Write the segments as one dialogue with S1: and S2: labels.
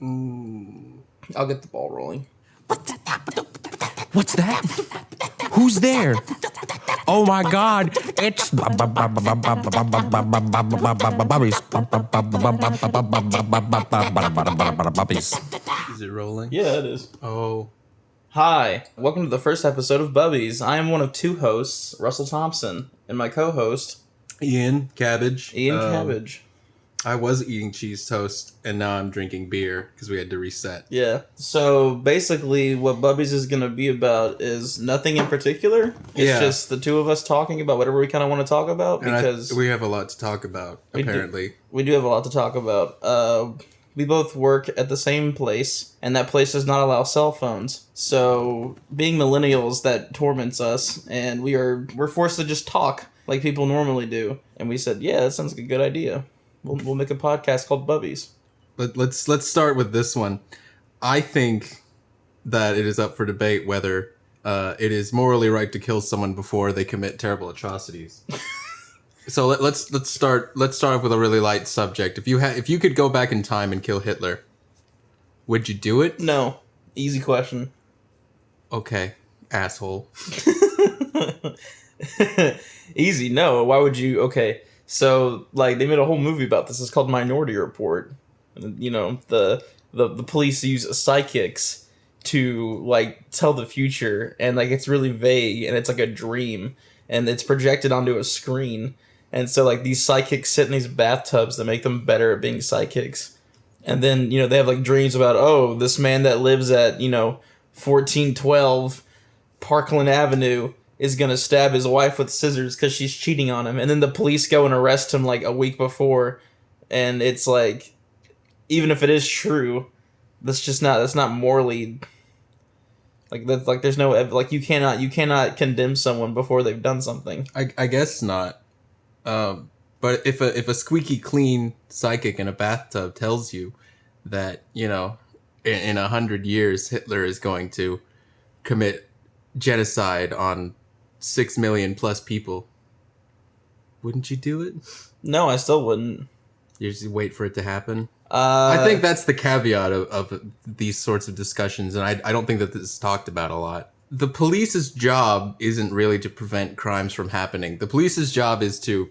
S1: I'll get the ball rolling.
S2: What's that? Who's there? Oh my God! It's Bubbies.
S3: Is it rolling?
S1: Yeah, it is.
S3: Oh.
S1: Hi, welcome to the first episode of Bubbies. I am one of two hosts, Russell Thompson, and my co-host,
S3: Ian Cabbage.
S1: Cabbage.
S3: I was eating cheese toast, and now I'm drinking beer because we had to reset.
S1: Yeah. So basically, what Bubbies is going to be about is nothing in particular. It's just the two of us talking about whatever we kind of want to talk about because
S3: we have a lot to talk about. Apparently,
S1: we do have a lot to talk about. We both work at the same place, and that place does not allow cell phones. So, being millennials, that torments us, and we're forced to just talk like people normally do. And we said, yeah, that sounds like a good idea. We'll make a podcast called Bubbies.
S3: let's start with this one. I think that it is up for debate whether it is morally right to kill someone before they commit terrible atrocities. So let's start off with a really light subject. If you could go back in time and kill Hitler, would you do it?
S1: No. Easy question.
S3: Okay, asshole.
S1: Easy. No. Why would you? Okay. So, like, they made a whole movie about this. It's called Minority Report. And, you know, the police use psychics to, like, tell the future. And, like, it's really vague. And it's like a dream. And it's projected onto a screen. And so, like, these psychics sit in these bathtubs that make them better at being psychics. And then, you know, they have, like, dreams about, oh, this man that lives at, 1412 Parkland Avenue is going to stab his wife with scissors because she's cheating on him. And then the police go and arrest him, like, a week before. And it's, like, even if it is true, that's not morally... Like, that's, like, there's no... Like, you cannot condemn someone before they've done something.
S3: I guess not. But if a squeaky clean psychic in a bathtub tells you that, in 100 years Hitler is going to commit genocide on 6 million plus people, wouldn't you do it?
S1: No, I still wouldn't.
S3: You just wait for it to happen? I think that's the caveat of these sorts of discussions, and I don't think that this is talked about a lot. The police's job isn't really to prevent crimes from happening. The police's job is to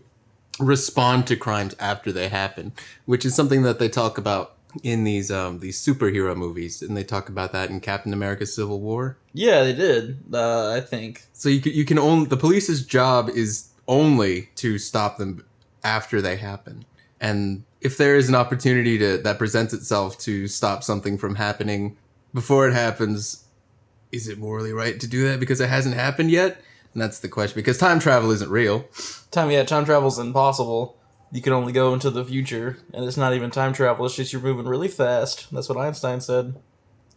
S3: respond to crimes after they happen, which is something that they talk about in these superhero movies, and they talk about that in Captain America: Civil War.
S1: Yeah, they did. I think
S3: so. You can only, the police's job is only to stop them after they happen, and if there is an opportunity that presents itself to stop something from happening before it happens, is it morally right to do that because it hasn't happened yet? And that's the question, because time travel isn't real.
S1: Time travel's impossible. You can only go into the future, and it's not even time travel, it's just you're moving really fast. That's what Einstein said.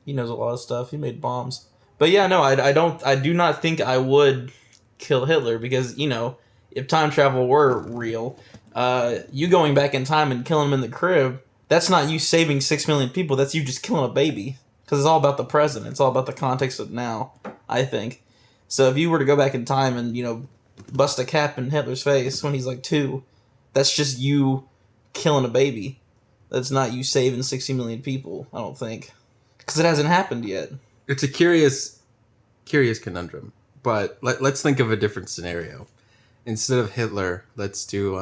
S1: He knows a lot of stuff. He made bombs. But yeah, no, I do not think I would kill Hitler because, if time travel were real, you going back in time and killing him in the crib, that's not you saving 6 million people, that's you just killing a baby. Because it's all about the present. It's all about the context of now, I think. So if you were to go back in time and, bust a cap in Hitler's face when he's like 2, that's just you killing a baby. That's not you saving 60 million people, I don't think. Because it hasn't happened yet.
S3: It's a curious conundrum. But let's think of a different scenario. Instead of Hitler, let's do,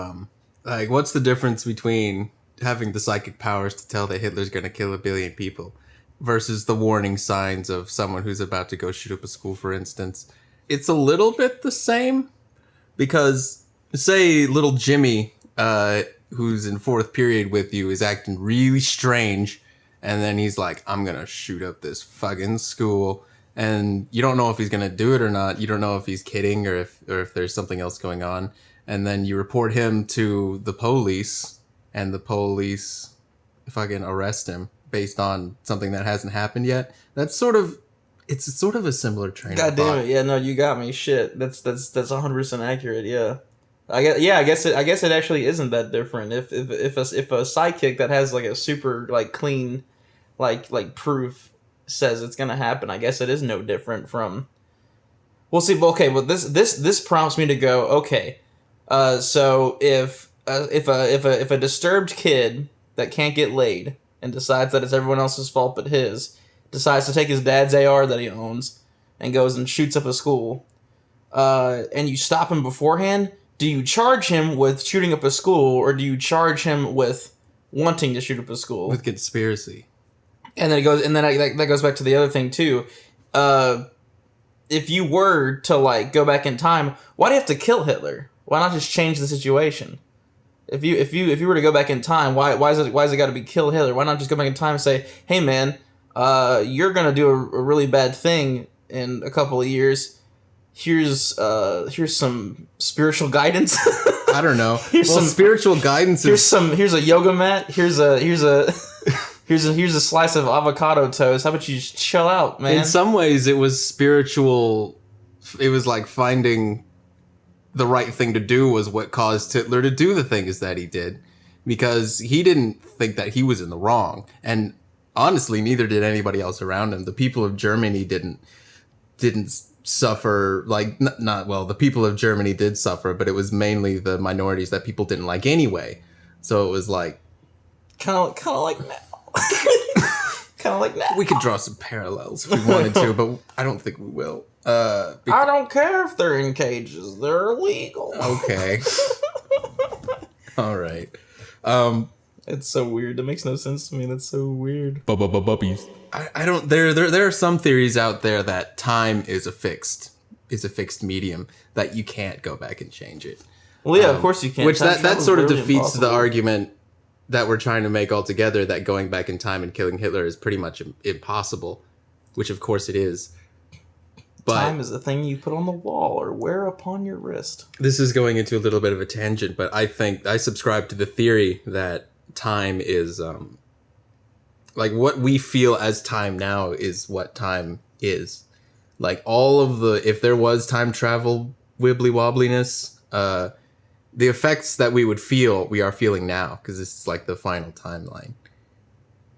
S3: what's the difference between having the psychic powers to tell that Hitler's going to kill 1 billion people versus the warning signs of someone who's about to go shoot up a school, for instance? It's a little bit the same, because say little Jimmy, who's in 4th period with you, is acting really strange, and then he's like, I'm gonna shoot up this fucking school, and you don't know if he's gonna do it or not. You don't know if he's kidding or if there's something else going on, and then you report him to the police, and the police fucking arrest him based on something that hasn't happened yet. It's sort of a similar train of thought.
S1: God damn it! Yeah, no, you got me. Shit, that's 100% accurate. Yeah, I guess it actually isn't that different. If a psychic that has like a super like clean, like proof says it's gonna happen, I guess it is no different from. We'll see. Okay, well this prompts me to go. Okay, so if a disturbed kid that can't get laid and decides that it's everyone else's fault but his, decides to take his dad's AR that he owns and goes and shoots up a school, and you stop him beforehand, do you charge him with shooting up a school, or do you charge him with wanting to shoot up a school?
S3: With conspiracy.
S1: And then it goes, and then that goes back to the other thing too. If you were to like go back in time, why do you have to kill Hitler? Why not just change the situation? If you were to go back in time, why is it got to be kill Hitler? Why not just go back in time and say, hey man, you're gonna do a really bad thing in a couple of years. Here's some spiritual guidance.
S3: I don't know. Here's some spiritual guidance.
S1: Here's a yoga mat. Here's a slice of avocado toast. How about you just chill out, man?
S3: In some ways, it was spiritual. It was like finding the right thing to do was what caused Hitler to do the things that he did, because he didn't think that he was in the wrong, and honestly, neither did anybody else around him. The people of Germany didn't suffer, like, not well, the people of Germany did suffer, but it was mainly the minorities that people didn't like anyway. So it was like
S1: kind of like now. Kind of like that.
S3: We could draw some parallels if we wanted to, but I don't think we will.
S1: I don't care if they're in cages; they're illegal.
S3: Okay. All right.
S1: It's so weird. It makes no sense to me. That's so weird.
S2: Bubbies.
S3: I don't. There are some theories out there that time is a fixed medium, that you can't go back and change it.
S1: Well, yeah, of course you can't.
S3: Which that sort of defeats
S1: impossible.
S3: the argument that we're trying to make altogether, that going back in time and killing Hitler is pretty much impossible, which of course it is. But
S1: time is a thing you put on the wall or wear upon your wrist.
S3: This is going into a little bit of a tangent, but I think I subscribe to the theory that time is like what we feel as time now is what time is. Like all of the, if there was time travel wibbly wobbliness, the effects that we would feel, we are feeling now, because this is like the final timeline,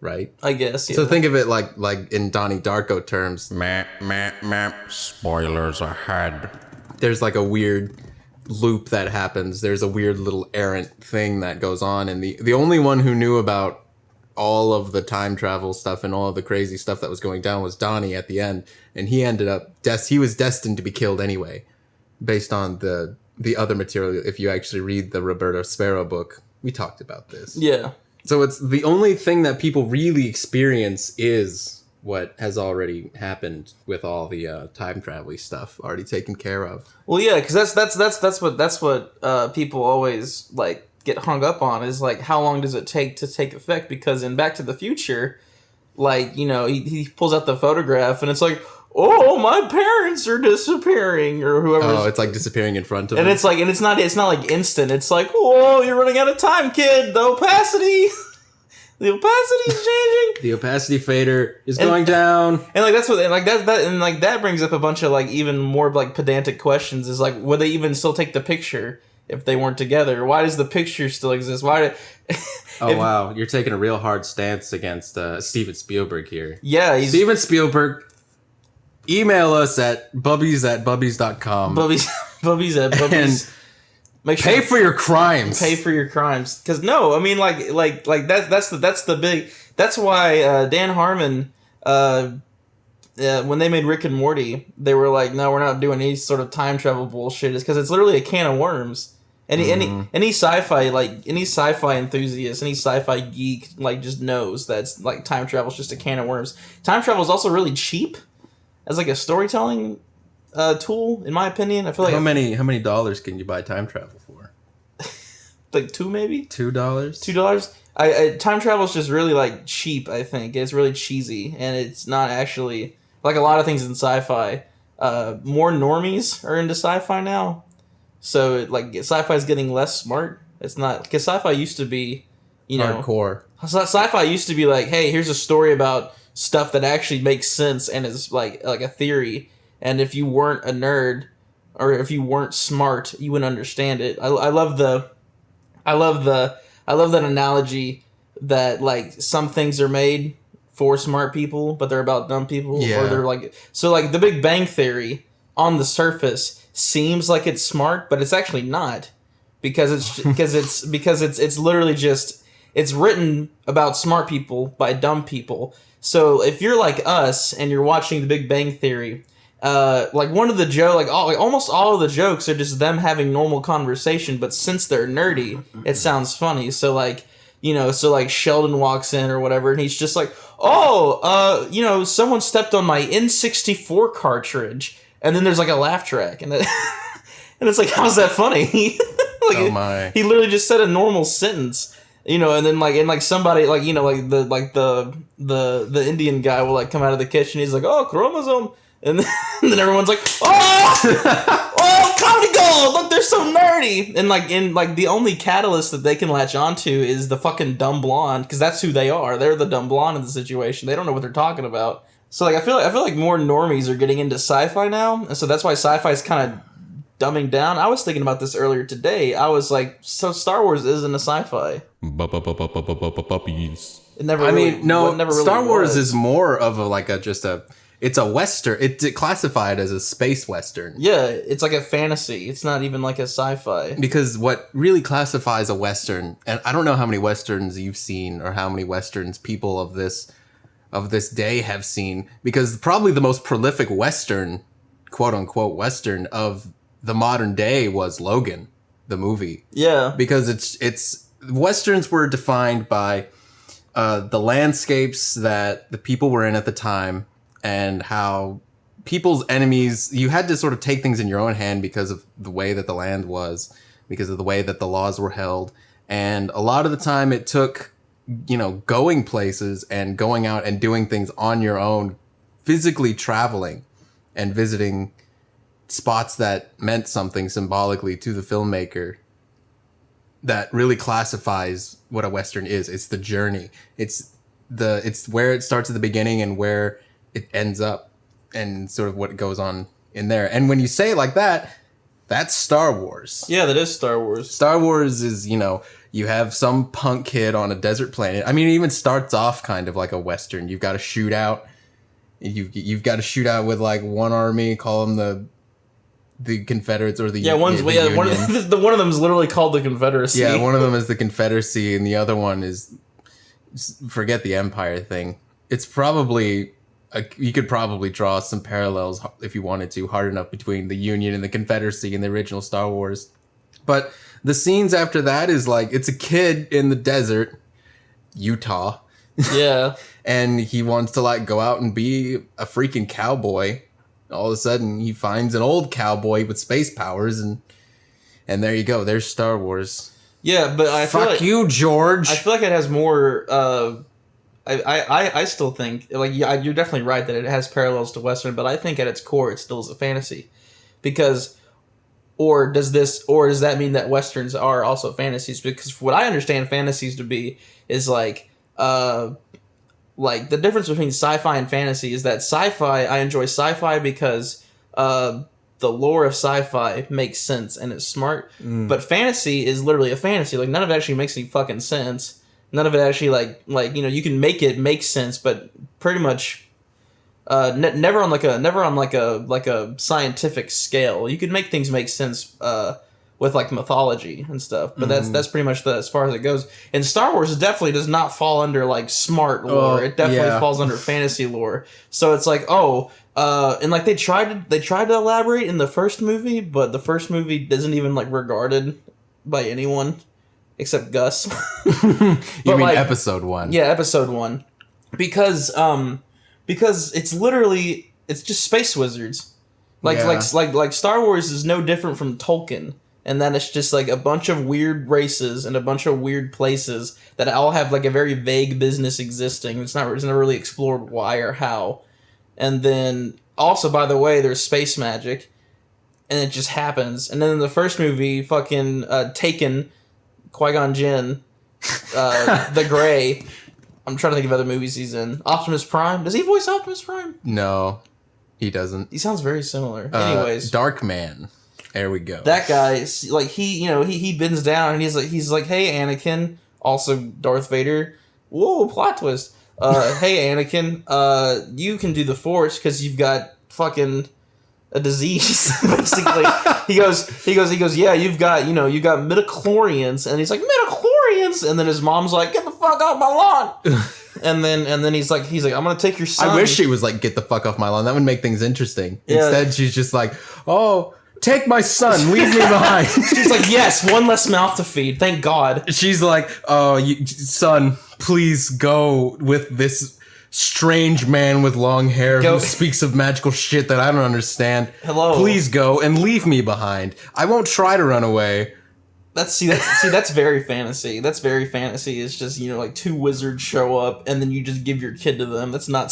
S3: right?
S1: I guess. Yeah.
S3: So think of it like in Donnie Darko terms.
S2: Meh, meh, meh. Spoilers ahead.
S3: There's like a weird loop that happens. There's a weird little errant thing that goes on, and the only one who knew about all of the time travel stuff and all of the crazy stuff that was going down was Donnie at the end, and he ended up he was destined to be killed anyway, based on the other material. If you actually read the Roberto Sparrow book, we talked about this.
S1: Yeah.
S3: So it's the only thing that people really experience is what has already happened, with all the time travel stuff already taken care of.
S1: Well, yeah, because that's what people always like get hung up on, is like, how long does it take to take effect? Because in Back to the Future, like, you know, he pulls out the photograph and it's like, oh, my parents are disappearing, or whoever.
S3: Oh, it's like disappearing in front of him.
S1: And it's like, and it's not like instant. It's like, whoa, you're running out of time, kid. The opacity. The opacity's changing.
S3: The opacity fader is going down.
S1: And like that's what, and like that brings up a bunch of like even more like pedantic questions. Is like, would they even still take the picture if they weren't together? Why does the picture still exist? Why?
S3: Oh wow, you're taking a real hard stance against Steven Spielberg here.
S1: Yeah,
S3: Steven Spielberg. Email us at bubbies@bubbies.com.
S1: Bubbies at Bubbies.
S3: And
S1: make sure
S3: pay for your crimes.
S1: Pay for your crimes. Because no, I mean like that's the big. That's why Dan Harmon, when they made Rick and Morty, they were like, no, we're not doing any sort of time travel bullshit. It's because it's literally a can of worms. Any sci-fi enthusiast, any sci-fi geek like just knows that's like time travel is just a can of worms. Time travel is also really cheap as like a storytelling tool, in my opinion. I feel like
S3: how many dollars can you buy time travel for?
S1: Like $2 maybe?
S3: $2?
S1: $2. Time travel is just really like cheap. I think it's really cheesy, and it's not actually like a lot of things in sci-fi. More normies are into sci-fi now, so like sci-fi is getting less smart. It's not, because sci-fi used to be, you know,
S3: hardcore.
S1: Sci-fi used to be like, hey, here's a story about stuff that actually makes sense and is like a theory, and if you weren't a nerd or if you weren't smart, you wouldn't understand it. I love that analogy that like some things are made for smart people but they're about dumb people.
S3: Yeah.
S1: Or they're like, so like the Big Bang Theory on the surface seems like it's smart, but it's actually not, because it's literally just it's written about smart people by dumb people. So if you're like us and you're watching The Big Bang Theory, like one of the almost all of the jokes are just them having normal conversation, but since they're nerdy, it sounds funny. So like, Sheldon walks in or whatever, and he's just like, "Oh, someone stepped on my N64 cartridge," and then there's like a laugh track, and and it's like, how's that funny?
S3: Oh my!
S1: He literally just said a normal sentence. And then somebody the Indian guy will like come out of the kitchen. He's like, "Oh, chromosome," and then everyone's like, "Oh, comedy gold! Look, they're so nerdy." And the only catalyst that they can latch onto is the fucking dumb blonde, because that's who they are. They're the dumb blonde in the situation. They don't know what they're talking about. So like I feel like more normies are getting into sci-fi now, and so that's why sci-fi is kind of dumbing down. I was thinking about this earlier today. I was like, so Star Wars isn't a sci-fi.
S2: Bubbies.
S1: It never.
S3: Star Wars is more of it's a western. It's classified as a space western.
S1: Yeah, it's like a fantasy. It's not even like a sci-fi.
S3: Because what really classifies a western, and I don't know how many westerns you've seen or how many westerns people of this day have seen, because probably the most prolific western, quote unquote western of the modern day was Logan, the movie.
S1: Yeah.
S3: Because it's westerns were defined by the landscapes that the people were in at the time, and how people's enemies, you had to sort of take things in your own hand because of the way that the land was, because of the way that the laws were held. And a lot of the time it took, going places and going out and doing things on your own, physically traveling and visiting spots that meant something symbolically to the filmmaker, that really classifies what a western is. It's the journey. It's where it starts at the beginning and where it ends up, and sort of what goes on in there. And when you say it like that, that's Star Wars.
S1: Yeah, that is Star Wars.
S3: Star Wars is, you have some punk kid on a desert planet. I mean, it even starts off kind of like a western. You've got a shootout. You've got to shoot out with like one army, call them the Confederates or the Union.
S1: One of them is literally called the Confederacy.
S3: Yeah, one of them is the Confederacy, and the other one is, forget the Empire thing. It's probably you could probably draw some parallels if you wanted to, hard enough, between the Union and the Confederacy in the original Star Wars. But the scenes after that is like, it's a kid in the desert, Utah.
S1: Yeah.
S3: And he wants to like go out and be a freaking cowboy. All of a sudden he finds an old cowboy with space powers, and there you go. There's Star Wars.
S1: Yeah, but I feel like,
S3: fuck you, George.
S1: I feel like it has more. I still think you're definitely right that it has parallels to Western, but I think at its core it still is a fantasy, because. Or does that mean that Westerns are also fantasies? Because what I understand fantasies to be is like the difference between sci-fi and fantasy is that sci-fi, I enjoy sci-fi because the lore of sci-fi makes sense and it's smart. But fantasy is literally a fantasy. Like, none of it actually makes any fucking sense. None of it actually you can make it make sense, but pretty much never on a scientific scale. You can make things make sense with like mythology and stuff, but that's pretty much as far as it goes. And Star Wars definitely does not fall under like smart lore. It definitely falls under fantasy lore. So it's like, and like they tried to elaborate in the first movie, but the first movie isn't even like regarded by anyone except Gus.
S3: You mean like, episode 1?
S1: Yeah, episode 1, because it's just space wizards. Like Star Wars is no different from Tolkien, and then it's just like a bunch of weird races and a bunch of weird places that all have like a very vague business existing. It's never really explored why or how. And then also, by the way, there's space magic, and it just happens. And then in the first movie, fucking Taken, Qui-Gon Jinn, the Grey. I'm trying to think of other movies he's in. Optimus Prime. Does he voice Optimus Prime?
S3: No, he doesn't.
S1: He sounds very similar. Anyways,
S3: Dark Man. There we go.
S1: That guy, like he bends down and he's like, "Hey, Anakin." Also, Darth Vader. Whoa, plot twist. Hey, Anakin. You can do the Force because you've got fucking a disease. Basically, he goes. Yeah, you've got midichlorians, and he's like, midichlorians. Targaryens, and then his mom's like, get the fuck off my lawn. and then he's like, I'm gonna take your son.
S3: I wish she was like, get the fuck off my lawn. That would make things interesting.
S1: Yeah.
S3: Instead, she's just like, oh, take my son, leave me behind.
S1: She's like, yes, one less mouth to feed. Thank God.
S3: She's like, oh, son, please go with this strange man with long hair who speaks of magical shit that I don't understand.
S1: Hello.
S3: Please go and leave me behind. I won't try to run away.
S1: That's very fantasy. That's very fantasy. It's just, like two wizards show up and then you just give your kid to them. That's not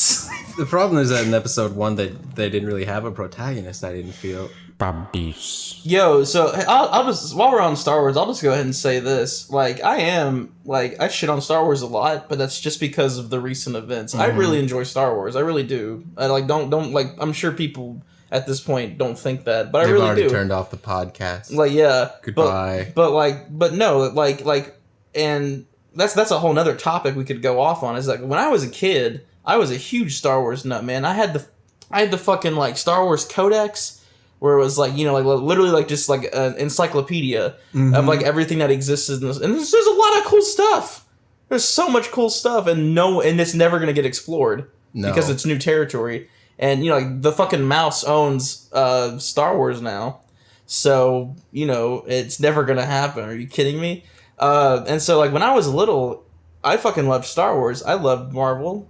S3: The problem is that in episode 1 they didn't really have a protagonist, I didn't feel.
S2: Bubbies.
S1: Yo, so I'll just, while we're on Star Wars, I'll just go ahead and say this. Like, I shit on Star Wars a lot, but that's just because of the recent events. I really enjoy Star Wars. I really do. I don't I'm sure people at this point don't think that, but I really do.
S3: They've already turned off the podcast.
S1: Like, yeah.
S3: Goodbye.
S1: But no, and that's a whole nother topic we could go off on. Is like, when I was a kid, I was a huge Star Wars nut, man. I had the fucking, like, Star Wars Codex, where it was like, literally like just like an encyclopedia of like everything that exists in this. And there's a lot of cool stuff. There's so much cool stuff, and it's never gonna get explored because it's new territory. And like, the fucking mouse owns Star Wars now, so it's never gonna happen. Are you kidding me? And so, like, when I was little, I fucking loved Star Wars. I loved Marvel.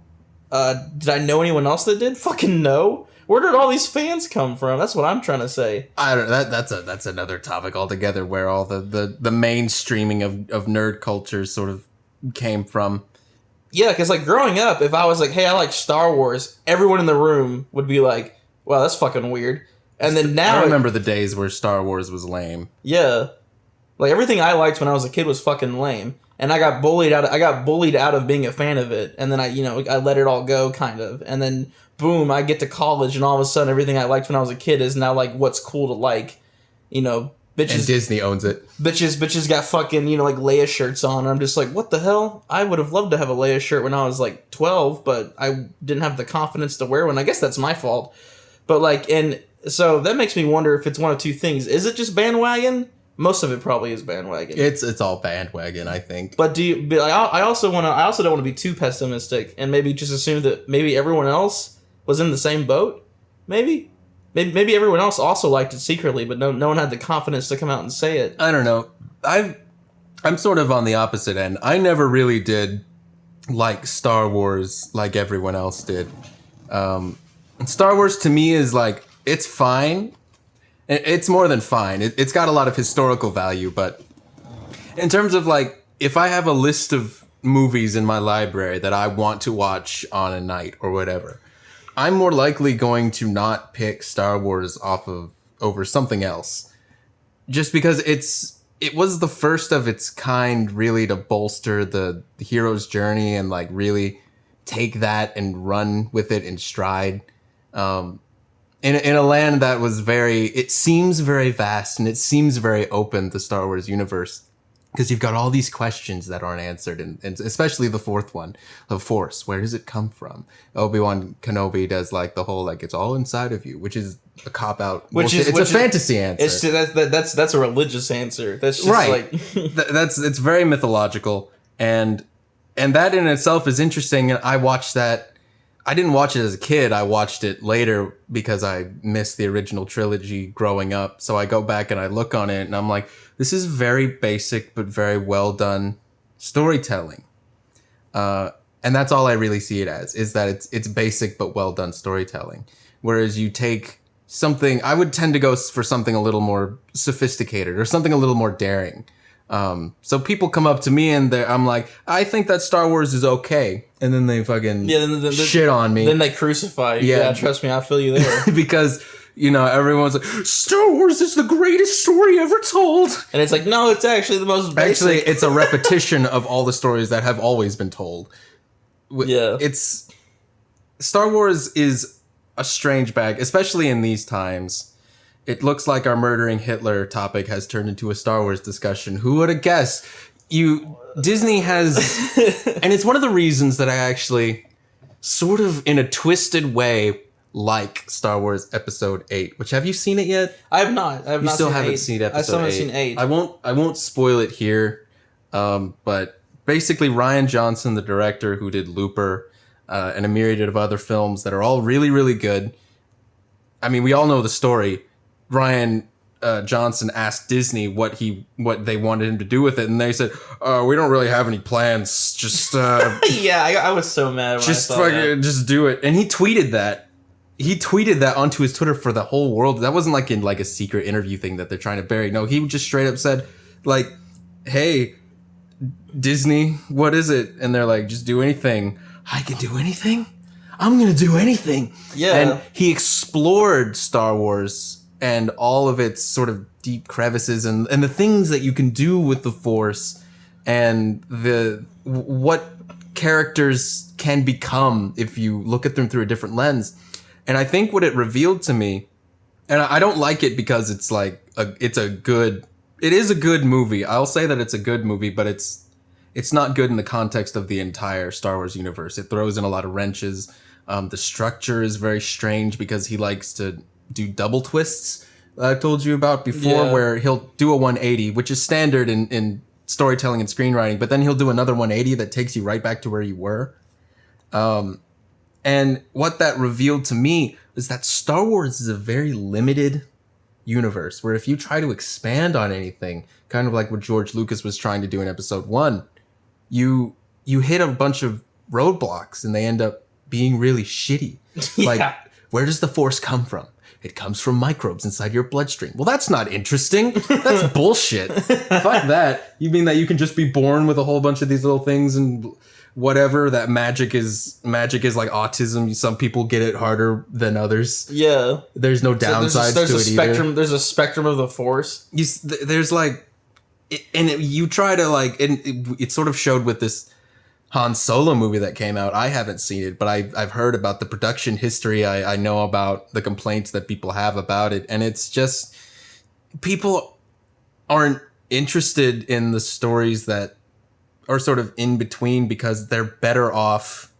S1: Did I know anyone else that did? Fucking no. Where did all these fans come from? That's what I'm trying to say.
S3: I don't know. That's another topic altogether, where all the mainstreaming of nerd culture sort of came from.
S1: Yeah, because, like, growing up, if I was like, hey, I like Star Wars, everyone in the room would be like, wow, that's fucking weird. And then now...
S3: I remember the days where Star Wars was lame.
S1: Yeah. Like, everything I liked when I was a kid was fucking lame. And I got bullied out of being a fan of it. And then I let it all go, kind of. And then, boom, I get to college, and all of a sudden everything I liked when I was a kid is now, like, what's cool to like. Bitches,
S3: and Disney owns it.
S1: Bitches got fucking, like, Leia shirts on. I'm just like, what the hell? I would have loved to have a Leia shirt when I was, like, 12, but I didn't have the confidence to wear one. I guess that's my fault. But, like, and so that makes me wonder if it's one of two things. Is it just bandwagon? Most of it probably is bandwagon.
S3: It's all bandwagon, I think.
S1: But I also don't want to be too pessimistic and maybe just assume that maybe everyone else was in the same boat. Maybe everyone else also liked it secretly, but no one had the confidence to come out and say it.
S3: I don't know. I'm sort of on the opposite end. I never really did like Star Wars like everyone else did. Star Wars to me is like, it's fine. It's more than fine. It's got a lot of historical value, but in terms of, like, if I have a list of movies in my library that I want to watch on a night or whatever, I'm more likely going to not pick Star Wars over something else, just because it was the first of its kind, really, to bolster the hero's journey and, like, really take that and run with it in stride. In a land that was it seems very vast and it seems very open, the Star Wars universe, because you've got all these questions that aren't answered, and especially the fourth one, the Force. Where does it come from? Obi-Wan Kenobi does, like, the whole, like, it's all inside of you, which is a cop-out. It's a fantasy answer.
S1: That's a religious answer. That's just
S3: right.
S1: Like
S3: it's very mythological, and that in itself is interesting. And I watched that. I didn't watch it as a kid. I watched it later because I missed the original trilogy growing up. So I go back and I look on it and I'm like, this is very basic but very well done storytelling. And that's all I really see it as, is that it's basic but well done storytelling. Whereas you take something, I would tend to go for something a little more sophisticated or something a little more daring. So people come up to me and I'm like, I think that Star Wars is okay. And then they fucking shit on me.
S1: Then they crucify you. Yeah, trust me, I feel you there.
S3: Because, everyone's like, Star Wars is the greatest story ever told.
S1: And it's like, no, it's actually the most basic.
S3: Actually, it's a repetition of all the stories that have always been told.
S1: Yeah.
S3: Star Wars is a strange bag, especially in these times. It looks like our murdering Hitler topic has turned into a Star Wars discussion. Who would have guessed? Disney has, and it's one of the reasons that I actually sort of in a twisted way like Star Wars Episode 8, which, have you seen it yet?
S1: I have not. I have
S3: you
S1: not
S3: still
S1: seen
S3: haven't
S1: 8.
S3: seen Episode 8.
S1: I still haven't seen 8.
S3: I won't spoil it here. But basically, Ryan Johnson, the director who did Looper and a myriad of other films that are all really, really good. I mean, we all know the story. Ryan Johnson asked Disney what they wanted him to do with it, and they said, "We don't really have any plans. Just
S1: Yeah, I was so mad when
S3: just
S1: I saw that.
S3: just do it." And he tweeted that. He tweeted that onto his Twitter for the whole world. That wasn't like in like a secret interview thing that they're trying to bury. No, he just straight up said, like, "Hey, Disney, what is it?" And they're like, "Just do anything." I can do anything? I'm gonna do anything.
S1: Yeah.
S3: And he explored Star Wars and all of its sort of deep crevices and the things that you can do with the Force and what characters can become if you look at them through a different lens. And I think what it revealed to me, and I don't like it because it's like it is a good movie. I'll say that it's a good movie, but it's not good in the context of the entire Star Wars universe. It throws in a lot of wrenches. The structure is very strange because he likes to do double twists that I told you about before,
S1: Yeah.
S3: where he'll do a 180, which is standard in storytelling and screenwriting, but then he'll do another 180 that takes you right back to where you were. And what that revealed to me is that Star Wars is a very limited universe where if you try to expand on anything, kind of like what George Lucas was trying to do in episode 1, you hit a bunch of roadblocks and they end up being really shitty. Like,
S1: Yeah.
S3: where does the Force come from? It comes from microbes inside your bloodstream. Well, that's not interesting. That's bullshit. Fuck that. You mean that you can just be born with a whole bunch of these little things and whatever, that magic is like autism. Some people get it harder than others.
S1: Yeah.
S3: There's no
S1: So
S3: downsides
S1: there's
S3: to
S1: a
S3: it
S1: spectrum.
S3: either.
S1: There's a spectrum of the Force.
S3: There's like, you try to like, and it sort of showed with this Han Solo movie that came out. I haven't seen it, but I've heard about the production history. I know about the complaints that people have about it, and it's just people aren't interested in the stories that are sort of in between because they're better off.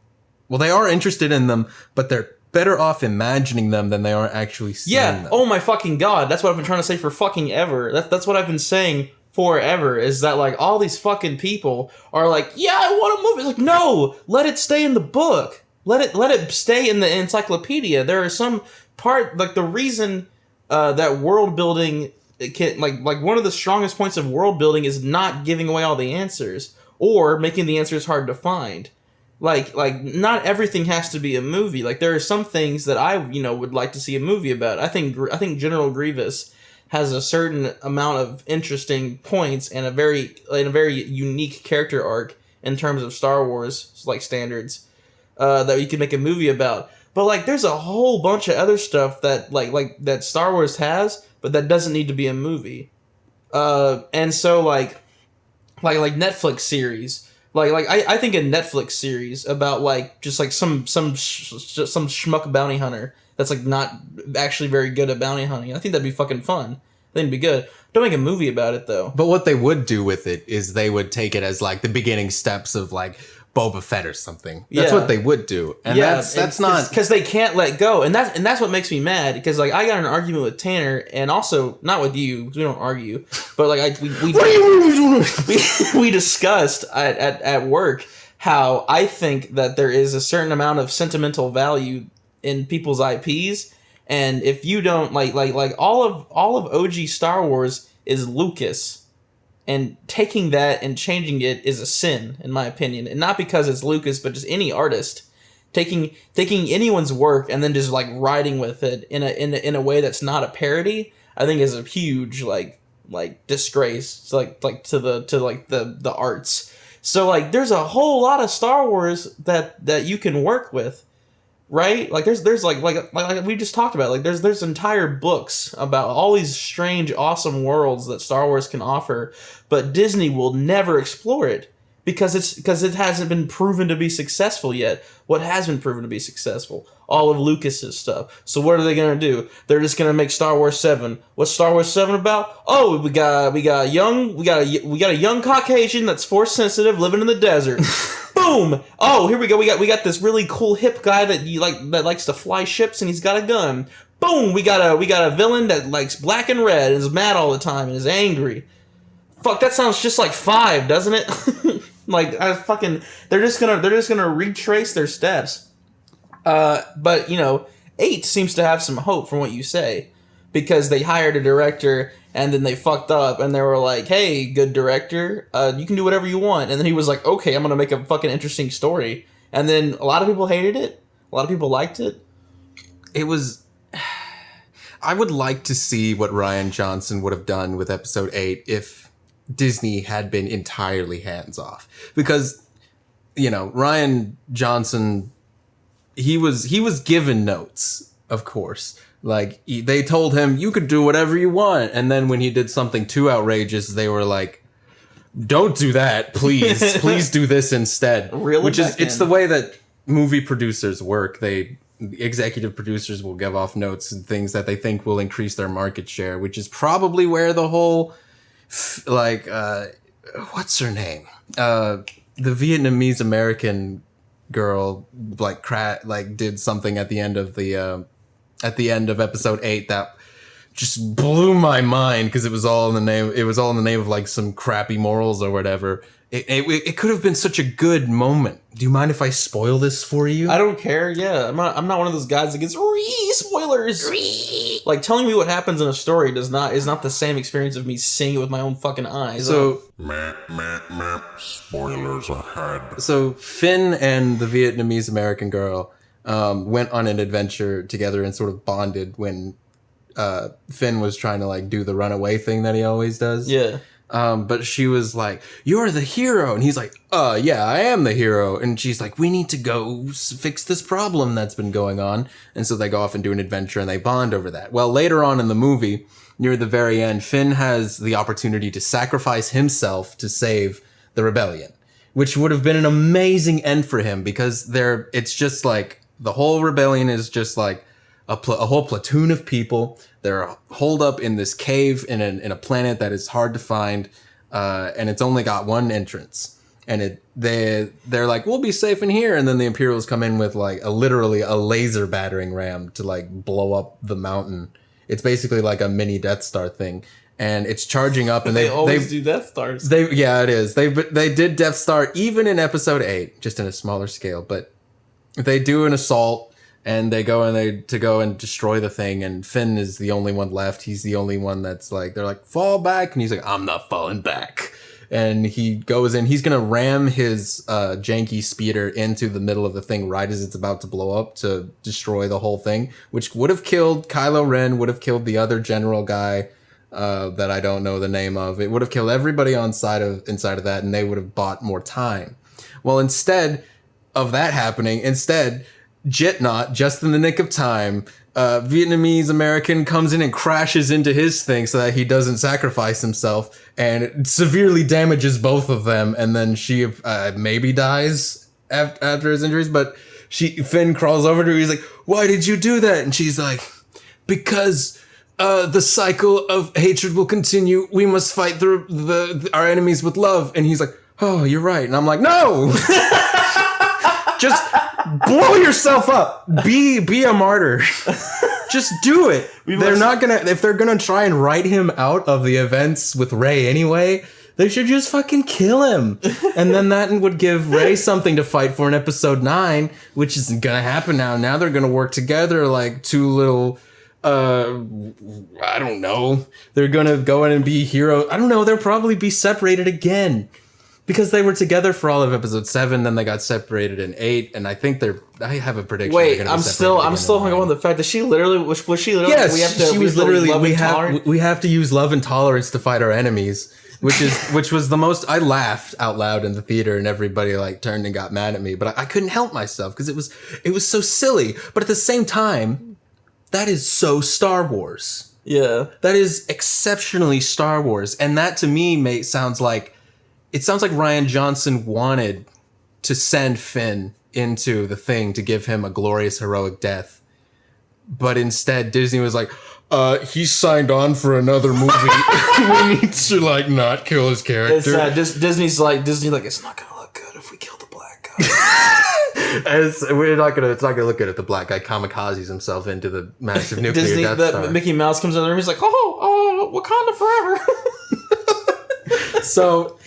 S3: Well, they are interested in them, but they're better off imagining them than they are actually seeing
S1: Yeah.
S3: them.
S1: Oh my fucking god. That's what I've been trying to say for fucking ever. That's what I've been saying forever. Is that like all these fucking people are like, yeah, I want a movie. It's like, no, let it stay in the book. Let it stay in the encyclopedia. There are some part like the reason that world building can like one of the strongest points of world building is not giving away all the answers or making the answers hard to find. Like not everything has to be a movie. Like there are some things that I would like to see a movie about. I think General Grievous has a certain amount of interesting points and a very unique character arc in terms of Star Wars like standards that you could make a movie about. But like there's a whole bunch of other stuff that like that Star Wars has, but that doesn't need to be a movie. And so like Netflix series. Like I think a Netflix series about like just like some schmuck bounty hunter that's like not actually very good at bounty hunting. I think that'd be fucking fun. I think it'd be good. Don't make a movie about it though.
S3: But what they would do with it is they would take it as like the beginning steps of like Boba Fett or something. That's
S1: Yeah.
S3: what they would do, and that's not
S1: because they can't let go, and that's what makes me mad. Because like I got in an argument with Tanner, and also not with you because we don't argue, but like we discussed at work how I think that there is a certain amount of sentimental value in people's IPs, and if you don't like all of OG Star Wars is Lucas. And taking that and changing it is a sin, in my opinion. And not because it's Lucas, but just any artist. Taking anyone's work and then just like writing with it in a way that's not a parody, I think is a huge like disgrace to the arts. So like there's a whole lot of Star Wars that you can work with. Right? Like there's like we just talked about, like there's entire books about all these strange, awesome worlds that Star Wars can offer, but Disney will never explore it because it hasn't been proven to be successful yet. What has been proven to be successful? All of Lucas's stuff. So what are they gonna do? They're just gonna make Star Wars 7. What's Star Wars 7 about? Oh, we got a young Caucasian that's force sensitive living in the desert. Boom! Oh, here we go. We got this really cool hip guy that likes to fly ships and he's got a gun. Boom! We got a villain that likes black and red and is mad all the time and is angry. Fuck, that sounds just like 5, doesn't it? Like they're just gonna retrace their steps. But 8 seems to have some hope from what you say, because they hired a director and then they fucked up and they were like, "Hey, good director, you can do whatever you want." And then he was like, "Okay, I'm gonna make a fucking interesting story." And then a lot of people hated it. A lot of people liked it.
S3: It was. I would like to see what Rian Johnson would have done with episode 8 if Disney had been entirely hands off, because Rian Johnson, he was given notes, of course. Like, they told him, you could do whatever you want. And then when he did something too outrageous, they were like, don't do that, please. Please do this instead. It's the way that movie producers work. Executive producers will give off notes and things that they think will increase their market share, which is probably where the whole, what's her name? The Vietnamese American girl, did something at the end of episode 8 that just blew my mind, because it was all in the name of like some crappy morals or whatever. It could have been such a good moment. Do you mind if I spoil this for you?
S1: I don't care. Yeah, I'm not one of those guys that gets spoilers. Like, telling me what happens in a story is not the same experience of me seeing it with my own fucking eyes.
S3: So
S4: spoilers ahead.
S3: So Finn and the Vietnamese American girl went on an adventure together and sort of bonded when Finn was trying to do the runaway thing that he always does.
S1: Yeah.
S3: But she was like, "You're the hero," and he's like, "Yeah, I am the hero." And she's like, "We need to go fix this problem that's been going on." And so they go off and do an adventure and they bond over that. Well, later on in the movie, near the very end, Finn has the opportunity to sacrifice himself to save the rebellion, which would have been an amazing end for him, because it's just like the whole rebellion is just like a whole platoon of people. They're holed up in this cave in a planet that is hard to find, and it's only got one entrance. And they're like, "We'll be safe in here." And then the Imperials come in with literally a laser battering ram to blow up the mountain. It's basically like a mini Death Star thing, and it's charging up. And
S1: they always do Death Stars.
S3: Yeah, it is. They did Death Star even in episode 8, just in a smaller scale. But they do an assault. And they go and destroy the thing, and Finn is the only one left. He's the only one that's they're like, "Fall back," and he's like, "I'm not falling back." And he goes in. He's gonna ram his janky speeder into the middle of the thing right as it's about to blow up to destroy the whole thing, which would have killed Kylo Ren, would have killed the other general guy that I don't know the name of. It would have killed everybody inside of that, and they would have bought more time. Well, instead of that happening, Jitnot, just in the nick of time, Vietnamese American comes in and crashes into his thing so that he doesn't sacrifice himself, and it severely damages both of them. And then she maybe dies after his injuries, but Finn crawls over to her. He's like, "Why did you do that?" And she's like, "Because the cycle of hatred will continue. We must fight our enemies with love." And he's like, "Oh, you're right." And I'm like, "No." Just blow yourself up. Be a martyr. Just do it. If they're gonna try and write him out of the events with Rey anyway, they should just fucking kill him. And then that would give Rey something to fight for in episode 9, which isn't gonna happen now. Now they're gonna work together like two little I don't know. They're gonna go in and be heroes. I don't know, they'll probably be separated again. Because they were together for all of episode 7, then they got separated in 8, and I think I have a prediction.
S1: Wait, I'm still hung up on the fact that she literally was she literally.
S3: Yes, we have to use love and tolerance to fight our enemies, which was the most. I laughed out loud in the theater, and everybody turned and got mad at me, but I couldn't help myself because it was so silly. But at the same time, that is so Star Wars.
S1: Yeah,
S3: that is exceptionally Star Wars, and that to me sounds like. It sounds like Rian Johnson wanted to send Finn into the thing to give him a glorious, heroic death. But instead, Disney was like, he signed on for another movie. We need to, not kill his character.
S1: It's, Disney's like, it's not going to look good if we kill the black guy.
S3: It's not gonna look good if the black guy kamikazes himself into the massive nuclear Death Star.
S1: Mickey Mouse comes in the room, he's like, Wakanda forever.
S3: So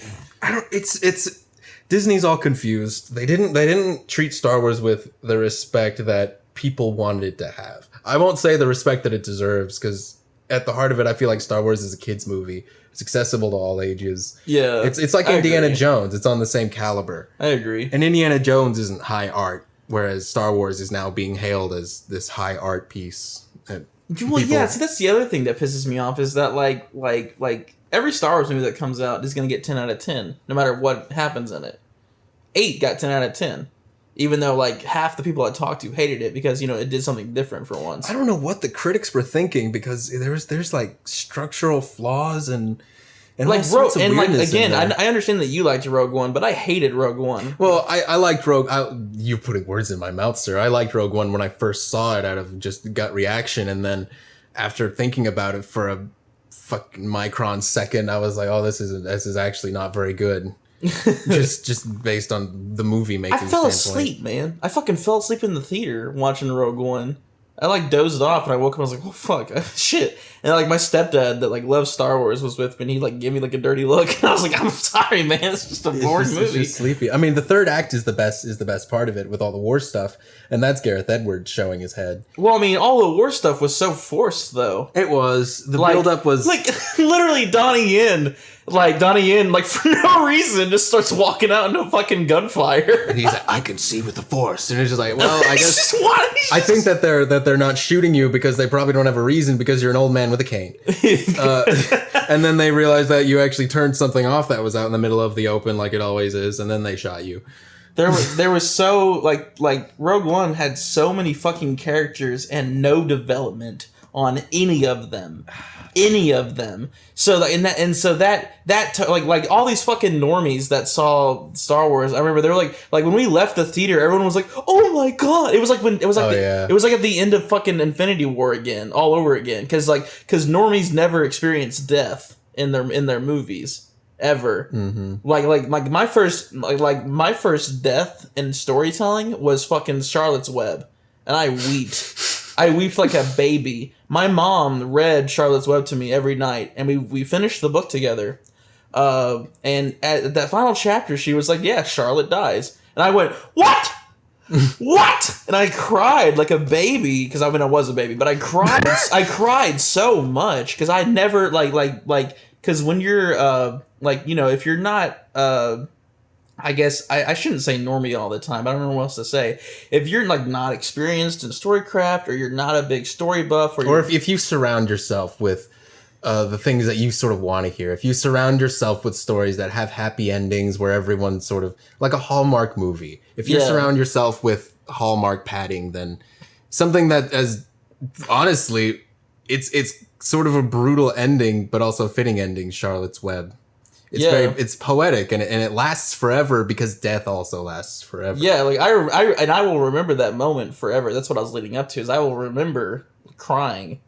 S3: I don't. It's Disney's all confused. They didn't treat Star Wars with the respect that people wanted it to have. I won't say the respect that it deserves, because at the heart of it, I feel like Star Wars is a kids movie. It's accessible to all ages.
S1: Yeah,
S3: it's like
S1: I
S3: Indiana
S1: agree.
S3: Jones. It's on the same caliber.
S1: I agree.
S3: And Indiana Jones isn't high art, whereas Star Wars is now being hailed as this high art piece. And
S1: Well, yeah. See, that's the other thing that pisses me off is that like every Star Wars movie that comes out is gonna get 10 out of 10, no matter what happens in it. 8 got 10 out of 10, even though like half the people I talked to hated it because it did something different for once.
S3: I don't know what the critics were thinking, because there's like structural flaws and
S1: Like
S3: all sorts of
S1: and like
S3: weirdness in
S1: again,
S3: there.
S1: I understand that you liked Rogue One, but I hated Rogue One.
S3: Well, I liked Rogue. You're putting words in my mouth, sir. I liked Rogue One when I first saw it out of just gut reaction, and then after thinking about it for a fucking micron second, I was like, "Oh, this is actually not very good." just based on the movie making.
S1: I fell
S3: standpoint.
S1: asleep, man. I fucking fell asleep in the theater watching Rogue One. I like dozed off and I woke up and I was like, oh fuck, shit. And like my stepdad that like loves Star Wars was with me and he like gave me like a dirty look and I was like, I'm sorry, man, it's just a boring
S3: It's
S1: movie.
S3: just sleepy. I mean, the third act is the best part of it, with all the war stuff, and that's Gareth Edwards showing his head.
S1: Well, I mean, all the war stuff was so forced though.
S3: It was the
S1: Like,
S3: build up was
S1: like literally Donnie Yen, like for no reason just starts walking out into fucking gunfire.
S3: and he's like, I can see with the Force, and it's just like, well, I
S1: He's
S3: guess.
S1: just what?
S3: I think that they're not shooting you because they probably don't have a reason, because you're an old man with a cane. And then they realized that you actually turned something off that was out in the middle of the open, like it always is, and then they shot you.
S1: There was so like Rogue One had so many fucking characters and no development on any of them. So like all these fucking normies that saw Star Wars, I remember they were like when we left the theater, everyone was like, "Oh my god!" It was like it was like at the end of fucking Infinity War again, all over again, because normies never experienced death in their movies ever.
S3: Mm-hmm.
S1: Like my first death in storytelling was fucking Charlotte's Web, and I weeped. I weeped like a baby. My mom read Charlotte's Web to me every night, and we finished the book together. And at that final chapter, she was like, "Yeah, Charlotte dies," and I went, "What? What?" And I cried like a baby, because I mean I was a baby, but I cried. I cried so much because I never because when you're if you're not I guess I shouldn't say normie all the time. I don't know what else to say. If you're like not experienced in storycraft, or you're not a big story buff,
S3: Or if you surround yourself with the things that you sort of want to hear, if you surround yourself with stories that have happy endings where everyone's sort of like a Hallmark movie, if you surround yourself with Hallmark padding, then something that, as honestly, it's sort of a brutal ending, but also a fitting ending, Charlotte's Web. It's poetic, and it lasts forever because death also lasts forever.
S1: Yeah, like I will remember that moment forever. That's what I was leading up to. Is I will remember crying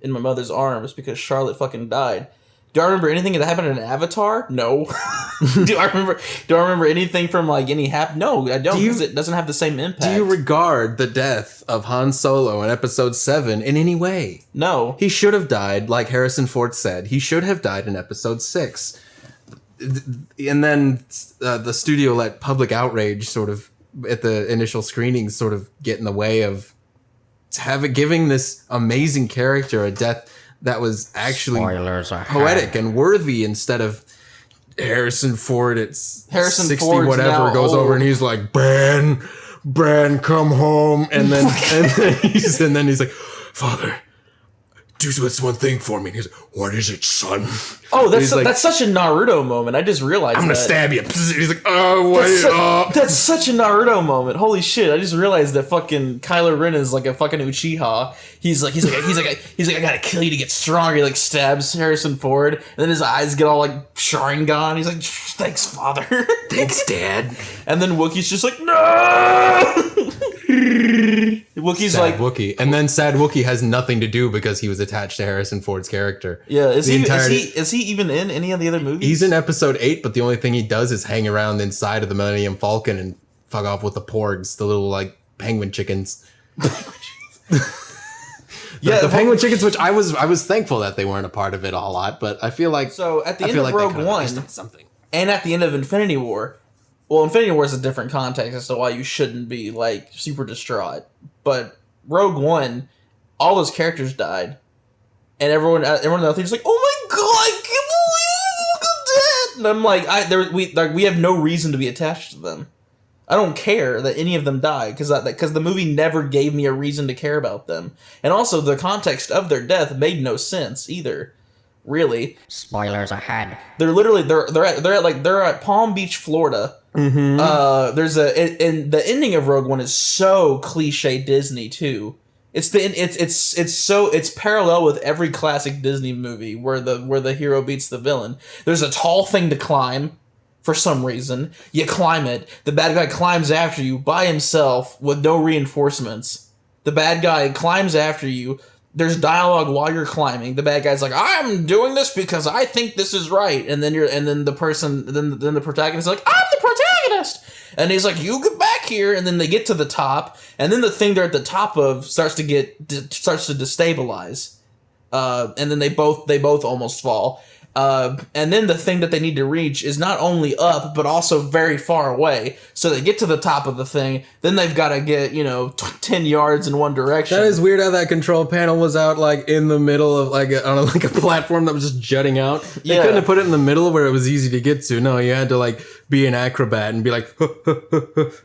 S1: in my mother's arms because Charlotte fucking died. Do I remember anything that happened in Avatar? No. Do I remember anything from like any No, I don't, because it doesn't have the same impact.
S3: Do you regard the death of Han Solo in Episode 7 in any way?
S1: No.
S3: He should have died, like Harrison Ford said. He should have died in Episode 6. And then the studio let public outrage sort of at the initial screenings sort of get in the way of giving this amazing character a death that was actually poetic and worthy, instead of Harrison Ford at 60
S1: Ford's
S3: whatever goes
S1: old.
S3: over and he's like, Ben, come home, and then and then he's like, Father, do this one thing for me. And he's like, what is it, son?
S1: Oh,
S3: He's like,
S1: that's such a Naruto moment. I just realized
S3: I'm gonna
S1: that.
S3: stab you. He's like, oh, wait up.
S1: That's such a Naruto moment. Holy shit! I just realized that fucking Kylo Ren is like a fucking Uchiha. He's like, I gotta kill you to get stronger. He like stabs Harrison Ford, and then his eyes get all like Sharingan. He's like, thanks, father.
S3: Thanks, Dad.
S1: And then Wookiee's just like, no. Wookiee's
S3: Sad
S1: like,
S3: Wookiee. And then Sad Wookiee has nothing to do because he was attached to Harrison Ford's character.
S1: yeah. Is
S3: The
S1: he even in any of the other movies?
S3: He's in Episode 8, but the only thing he does is hang around inside of the Millennium Falcon and fuck off with the porgs, the little like penguin chickens. the penguin chickens, which I was thankful that they weren't a part of it a lot, but I feel like
S1: so at the end of Rogue One
S3: something,
S1: and at the end of Infinity War, well, Infinity War is a different context as to why you shouldn't be like super distraught, but Rogue One, all those characters died, and everyone else is like, oh my god, I can't believe look at that, and I'm like, we have no reason to be attached to them. I don't care that any of them died because the movie never gave me a reason to care about them, and also the context of their death made no sense either. Really,
S4: Spoilers ahead.
S1: They're at Palm Beach, Florida. Mm-hmm. And the ending of Rogue One is so cliche Disney too. It's parallel with every classic Disney movie where the hero beats the villain. There's a tall thing to climb. For some reason, you climb it. The bad guy climbs after you by himself with no reinforcements. The bad guy climbs after you. There's dialogue while you're climbing. The bad guy's like, "I'm doing this because I think this is right," and then the protagonist is like, "I'm the protagonist," and he's like, "You get back here," and then they get to the top, and then the thing they're at the top of starts to destabilize, and then they both almost fall. And then the thing that they need to reach is not only up, but also very far away. So they get to the top of the thing, then they've got to get, 10 yards in one direction.
S3: That is weird how that control panel was out, like, in the middle of, on a platform that was just jutting out. They couldn't have put it in the middle where it was easy to get to. No, you had to, be an acrobat and be like,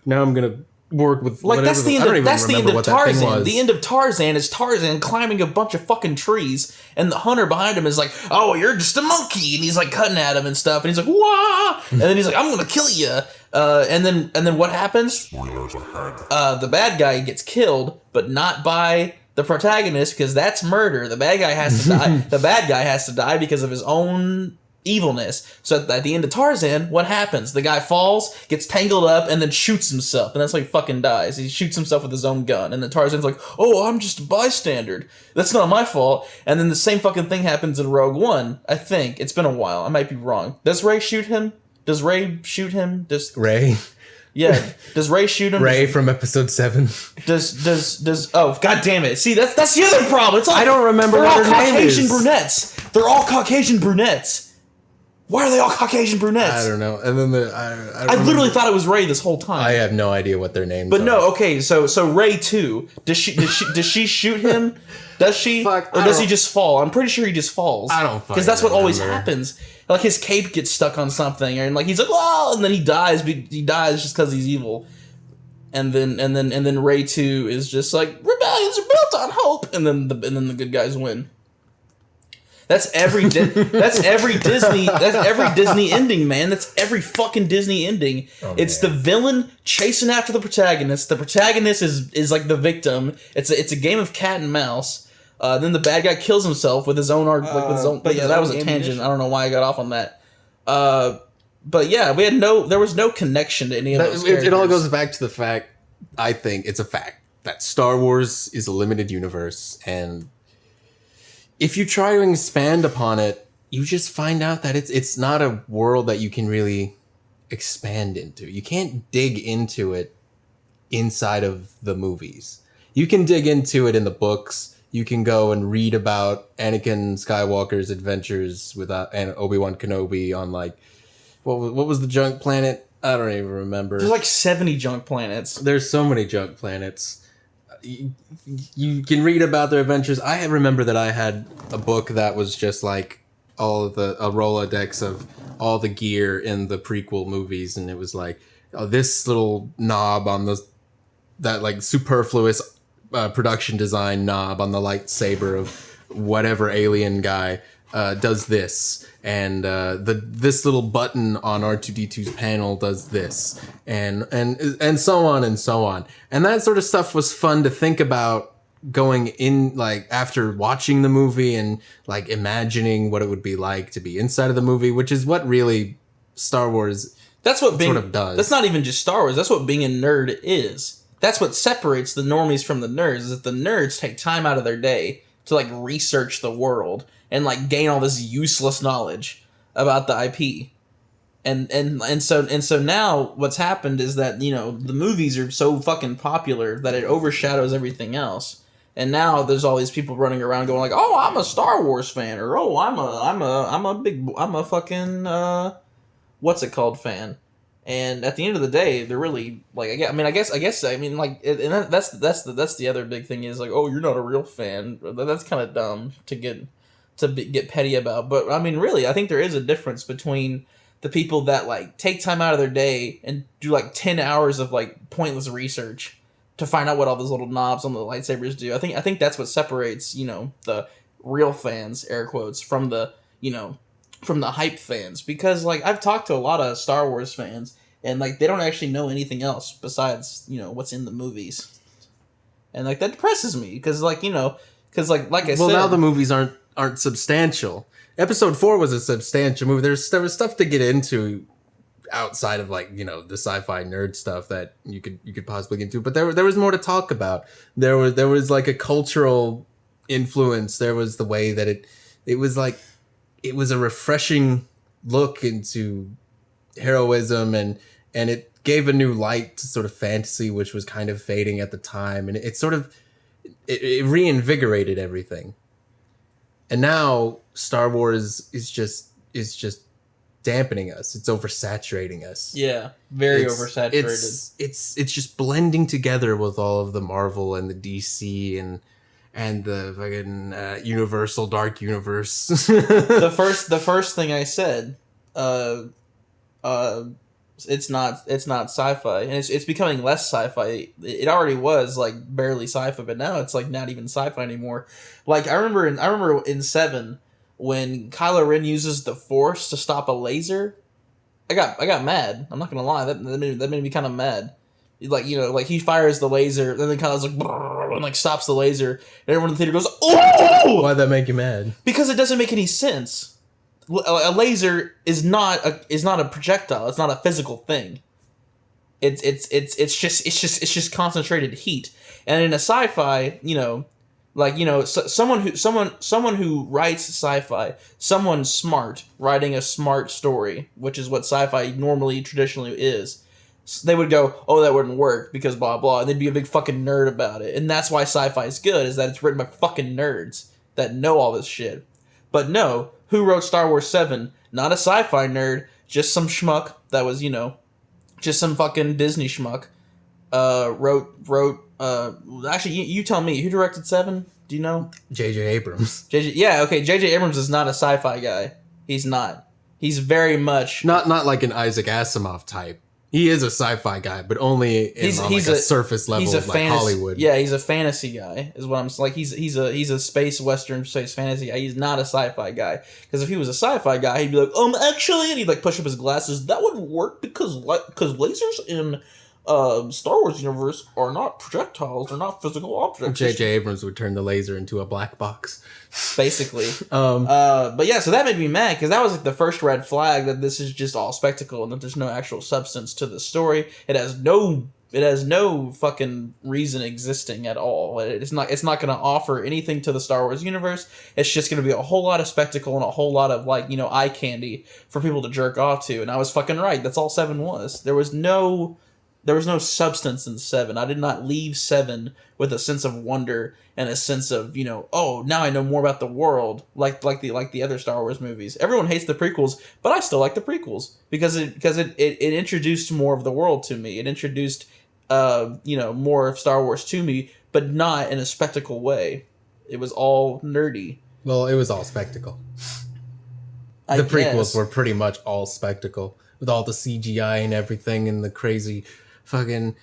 S3: now I'm going to work with
S1: that's the end of Tarzan. The end of Tarzan is Tarzan climbing a bunch of fucking trees, and the hunter behind him is like, "Oh, you're just a monkey," and he's like cutting at him and stuff, and he's like, "Wah!" and then he's like, "I'm gonna kill you." And then what happens? The bad guy gets killed, but not by the protagonist because that's murder. The bad guy has to die. The bad guy has to die because of his own evilness. So at the end of Tarzan, what happens? The guy falls, gets tangled up, and then shoots himself, and that's like fucking dies. He shoots himself with his own gun, and then Tarzan's like, "Oh, I'm just a bystander. That's not my fault." And then the same fucking thing happens in Rogue One. I think it's been a while. I might be wrong. Does Rey shoot him? Does Rey shoot him?
S3: Rey?
S1: Yeah. Does Rey shoot him?
S3: Rey from episode 7.
S1: Does oh, god damn it. See, that's the other problem. It's all,
S3: I don't remember what her name is.
S1: They're all Caucasian brunettes. Why are they all Caucasian brunettes?
S3: I don't know. And then
S1: I literally thought it was Rey this whole time.
S3: I have no idea what their names are.
S1: But no, okay, so Rey 2, does she shoot him? Does she? Or does he just fall? I'm pretty sure he just falls.
S3: I don't fucking
S1: because that's what always
S3: remember.
S1: happens. Like his cape gets stuck on something, and like he's like, "Whoa!" and then he dies. He dies just because he's evil. And then Rey 2 is just like, "Rebellions are built on hope," and then the good guys win. That's every Disney ending, man. That's every fucking Disney ending. Oh, it's the villain chasing after the protagonist. The protagonist is like the victim. It's a game of cat and mouse. Then the bad guy kills himself with his own art, But yeah, that was a tangent. I don't know why I got off on that. But yeah, there was no connection to any of those characters.
S3: It all goes back to the fact. I think it's a fact that Star Wars is a limited universe, and if you try to expand upon it, you just find out that it's not a world that you can really expand into. You can't dig into it inside of the movies. You can dig into it in the books. You can go and read about Anakin Skywalker's adventures with and Obi-Wan Kenobi on what was the junk planet? I don't even remember.
S1: There's like 70 junk planets.
S3: There's so many junk planets. You can read about their adventures. I remember that I had a book that was just like a Rolodex of all the gear in the prequel movies, and it was like, oh, this little knob on that like superfluous production design knob on the lightsaber of whatever alien guy does this, and this little button on R2D2's panel does this, and so on and so on. And that sort of stuff was fun to think about going in, like, after watching the movie and like imagining what it would be like to be inside of the movie, which is what really Star Wars sort of does.
S1: That's not even just Star Wars. That's what being a nerd is. That's what separates the normies from the nerds, is that the nerds take time out of their day to like research the world and like gain all this useless knowledge about the IP. And so now what's happened is that, the movies are so fucking popular that it overshadows everything else. And now there's all these people running around going like, "Oh, I'm a Star Wars fan," or "Oh, I'm a fucking what's it called fan." And at the end of the day, they're really like, I mean, like, and that's the other big thing is like, oh, you're not a real fan. That's kind of dumb to get petty about. But I mean, really, I think there is a difference between the people that like take time out of their day and do like 10 hours of like pointless research to find out what all those little knobs on the lightsabers do. I think that's what separates, the real fans, air quotes, from the, from the hype fans. Because like I've talked to a lot of Star Wars fans and like they don't actually know anything else besides, what's in the movies. And like that depresses me because like, because like I said,
S3: now the movies aren't substantial. Episode 4 was a substantial movie. There was stuff to get into outside of like the sci-fi nerd stuff that you could possibly get into, but there was more to talk about. There was like a cultural influence. There was the way that it was like it was a refreshing look into heroism and it gave a new light to sort of fantasy, which was kind of fading at the time, and it sort of it reinvigorated everything. And now Star Wars is just dampening us. It's oversaturating us.
S1: Yeah, very oversaturated.
S3: It's just blending together with all of the Marvel and the DC and the fucking Universal Dark Universe.
S1: the first thing I said, it's not sci-fi, and it's becoming less sci-fi. It already was like barely sci-fi, but now it's like not even sci-fi anymore. Like I remember in 7 when Kylo Ren uses the Force to stop a laser. I got mad. I'm not gonna lie. That made me kind of mad. Like like he fires the laser, and then Kylo's like and like stops the laser, and everyone in the theater goes, "Oh!"
S3: Why'd that make you mad?
S1: Because it doesn't make any sense. A laser is not a projectile. It's not a physical thing. It's just concentrated heat. And in a sci-fi, someone who writes sci-fi, someone smart writing a smart story, which is what sci-fi normally traditionally is, they would go, "Oh, that wouldn't work because blah blah," and they'd be a big fucking nerd about it. And that's why sci-fi is good, is that it's written by fucking nerds that know all this shit. But no, who wrote Star Wars 7? Not a sci-fi nerd, just some schmuck that was, just some fucking Disney schmuck. Actually, you tell me, who directed 7? Do you know?
S3: J.J. Abrams.
S1: J.J. Abrams is not a sci-fi guy. He's not. He's very much...
S3: Not like an Isaac Asimov type. He is a sci-fi guy, but only on a surface level of like Hollywood.
S1: Yeah, he's a fantasy guy, is what I'm like. He's a space western space fantasy guy. He's not a sci-fi guy. Because if he was a sci-fi guy, he'd be like, actually, and he'd like push up his glasses. That wouldn't work because lasers in Star Wars universe are not projectiles. They're not physical objects.
S3: J.J. Abrams would turn the laser into a black box,
S1: basically. But yeah, so that made me mad because that was like the first red flag that this is just all spectacle and that there's no actual substance to the story. It has no fucking reason existing at all. It's not going to offer anything to the Star Wars universe. It's just going to be a whole lot of spectacle and a whole lot of like eye candy for people to jerk off to. And I was fucking right. That's all 7 was. There was no substance in 7. I did not leave 7 with a sense of wonder and a sense of, oh, now I know more about the world, like the other Star Wars movies. Everyone hates the prequels, but I still like the prequels because it introduced more of the world to me. It introduced more of Star Wars to me, but not in a spectacle way. It was all nerdy.
S3: Well, it was all spectacle. The prequels were pretty much all spectacle with all the CGI and everything and the crazy fucking...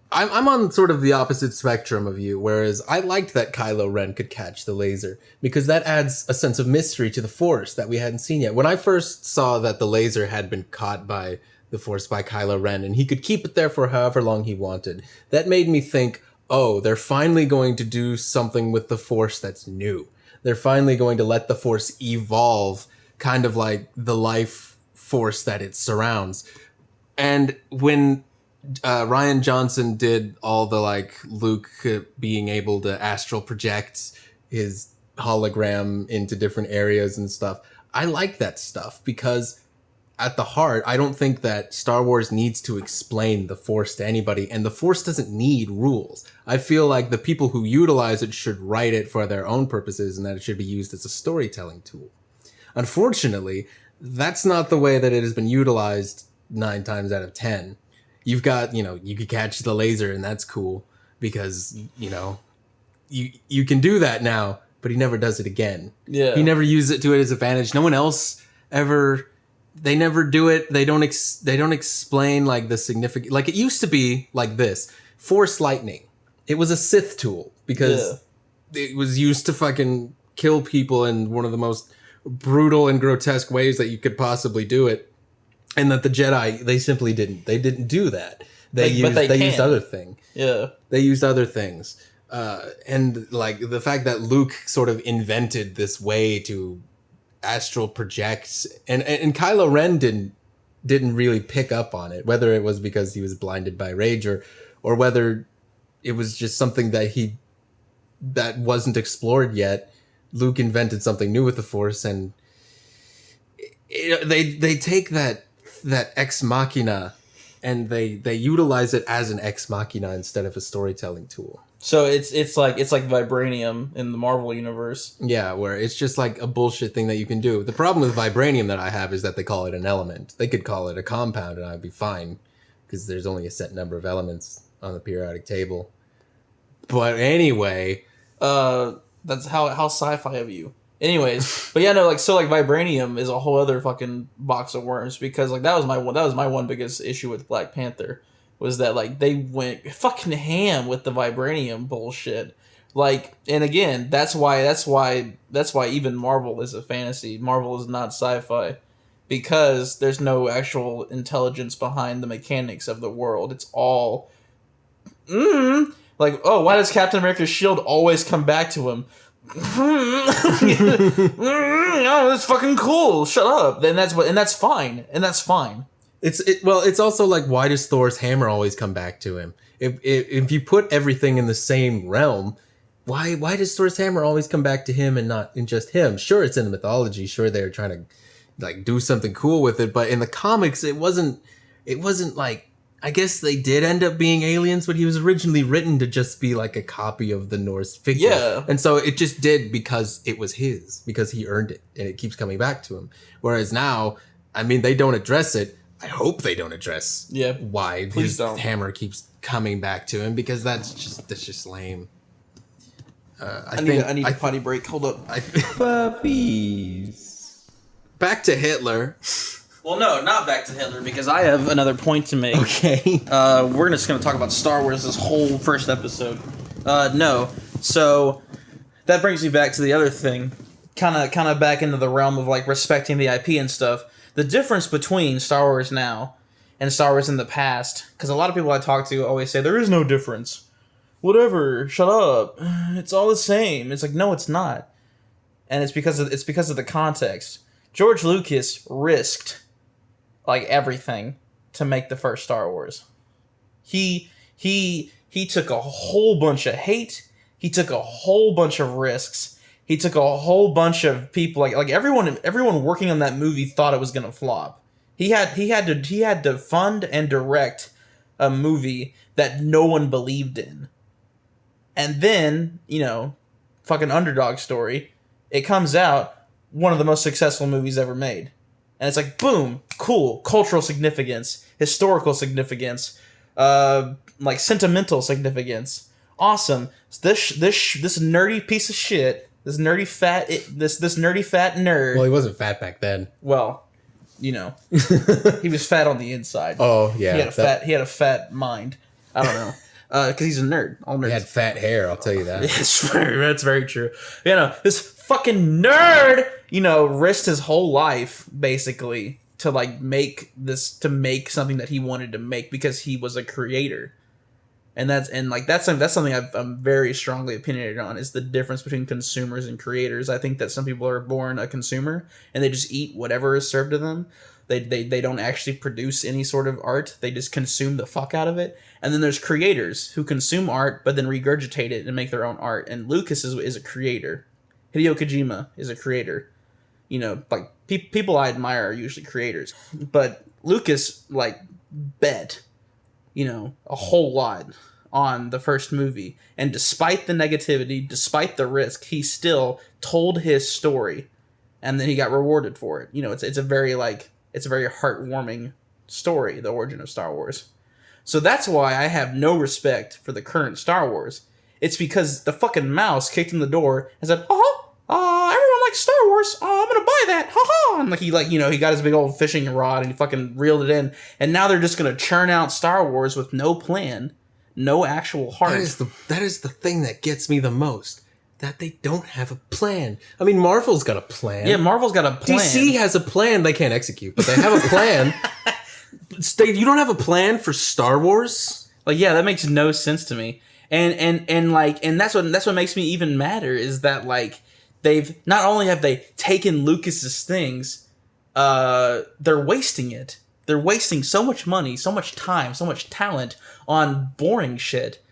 S3: I'm on sort of the opposite spectrum of you, whereas I liked that Kylo Ren could catch the laser because that adds a sense of mystery to the Force that we hadn't seen yet. When I first saw that the laser had been caught by the Force by Kylo Ren and he could keep it there for however long he wanted, that made me think, oh, they're finally going to do something with the Force that's new. They're finally going to let the Force evolve, kind of like the life force that it surrounds. And when Rian Johnson did all the like Luke being able to astral project his hologram into different areas and stuff, I like that stuff because at the heart, I don't think that Star Wars needs to explain the Force to anybody, and the Force doesn't need rules. I feel like the people who utilize it should write it for their own purposes, and that it should be used as a storytelling tool. Unfortunately, that's not the way that it has been utilized 9 times out of 10. You've got, you could catch the laser, and that's cool because, you can do that now, but he never does it again.
S1: Yeah.
S3: He never uses it to his advantage. No one else ever. They never do it. They don't explain like the significant. Like it used to be like this: Force lightning. It was a Sith tool because it was used to fucking kill people in one of the most brutal and grotesque ways that you could possibly do it. And that the Jedi, they simply didn't. They didn't do that. They used other things.
S1: Yeah.
S3: They used other things. And like the fact that Luke sort of invented this way to astral project, and Kylo Ren didn't really pick up on it, whether it was because he was blinded by rage or whether it was just something that wasn't explored yet. Luke invented something new with the Force, and they take that ex machina and they utilize it as an ex machina instead of a storytelling tool.
S1: So it's like vibranium in the Marvel universe.
S3: Yeah, where it's just like a bullshit thing that you can do. The problem with vibranium that I have is that they call it an element. They could call it a compound and I'd be fine because there's only a set number of elements on the periodic table. But anyway,
S1: that's how sci-fi of you. Anyways, but yeah, no, like vibranium is a whole other fucking box of worms because like that was my one biggest issue with Black Panther. Was that like they went fucking ham with the vibranium bullshit, like, and again that's why even Marvel is a fantasy. Marvel is not sci-fi because there's no actual intelligence behind the mechanics of the world. It's all like, oh, why does Captain America's shield always come back to him? Oh, that's fucking cool. Shut up. Then that's fine. It's
S3: also like, why does Thor's hammer always come back to him? If you put everything in the same realm, why does Thor's hammer always come back to him and not in just him? Sure, it's in the mythology. Sure, they're trying to like do something cool with it, but in the comics, it wasn't like. I guess they did end up being aliens, but he was originally written to just be like a copy of the Norse figure.
S1: Yeah.
S3: And so it just did because it was his, because he earned it, and it keeps coming back to him. Whereas now, I mean, they don't address it. I hope they don't address why his hammer keeps coming back to him, because that's just lame. I need a potty break. Hold up.
S2: Bubbies.
S3: Back to Hitler.
S1: Well, no, not back to Hitler, because I have another point to make.
S3: Okay.
S1: We're just going to talk about Star Wars this whole first episode. No. So, that brings me back to the other thing. Kind of back into the realm of, like, respecting the IP and stuff. The difference between Star Wars now and Star Wars in the past, because a lot of people I talk to always say, there is no difference. Whatever, shut up. It's all the same. It's like, no, it's not. And it's because of the context. George Lucas risked like everything to make the first Star Wars. He took a whole bunch of hate. He took a whole bunch of risks. He took a whole bunch of people, like everyone working on that movie thought it was gonna flop. He had to fund and direct a movie that no one believed in. And then, fucking underdog story, it comes out, one of the most successful movies ever made. And it's like, boom, cool, cultural significance, historical significance, like sentimental significance, awesome. This nerdy piece of shit, this nerdy fat nerd.
S3: Well, he wasn't fat back then.
S1: Well, he was fat on the inside.
S3: Oh yeah,
S1: he had a fat mind. I don't know. Because he's a nerd. All nerds.
S3: He had fat hair, I'll tell you that.
S1: That's very true. This fucking nerd, risked his whole life, basically, to make something that he wanted to make because he was a creator. And that's something I'm very strongly opinionated on, is the difference between consumers and creators. I think that some people are born a consumer and they just eat whatever is served to them. They don't actually produce any sort of art. They just consume the fuck out of it. And then there's creators who consume art but then regurgitate it and make their own art. And Lucas is a creator. Hideo Kojima is a creator. Like people I admire are usually creators, but Lucas like bet, a whole lot on the first movie, and despite the negativity, despite the risk, he still told his story, and then he got rewarded for it. It's a very heartwarming story, the origin of Star Wars. So that's why I have no respect for the current Star Wars. It's because the fucking mouse kicked in the door and said, everyone likes Star Wars. I'm gonna buy that. And he got his big old fishing rod and he fucking reeled it in. And now they're just gonna churn out Star Wars with no plan, no actual heart.
S3: That is the thing that gets me the most. That they don't have a plan. I mean, Marvel's got a plan.
S1: Yeah, Marvel's got a plan.
S3: DC has a plan. They can't execute, but they have a plan. You don't have a plan for Star Wars?
S1: That makes no sense to me. And that's what makes me even madder is that they've not only have they taken Lucas's things, they're wasting it. They're wasting so much money, so much time, so much talent on boring shit.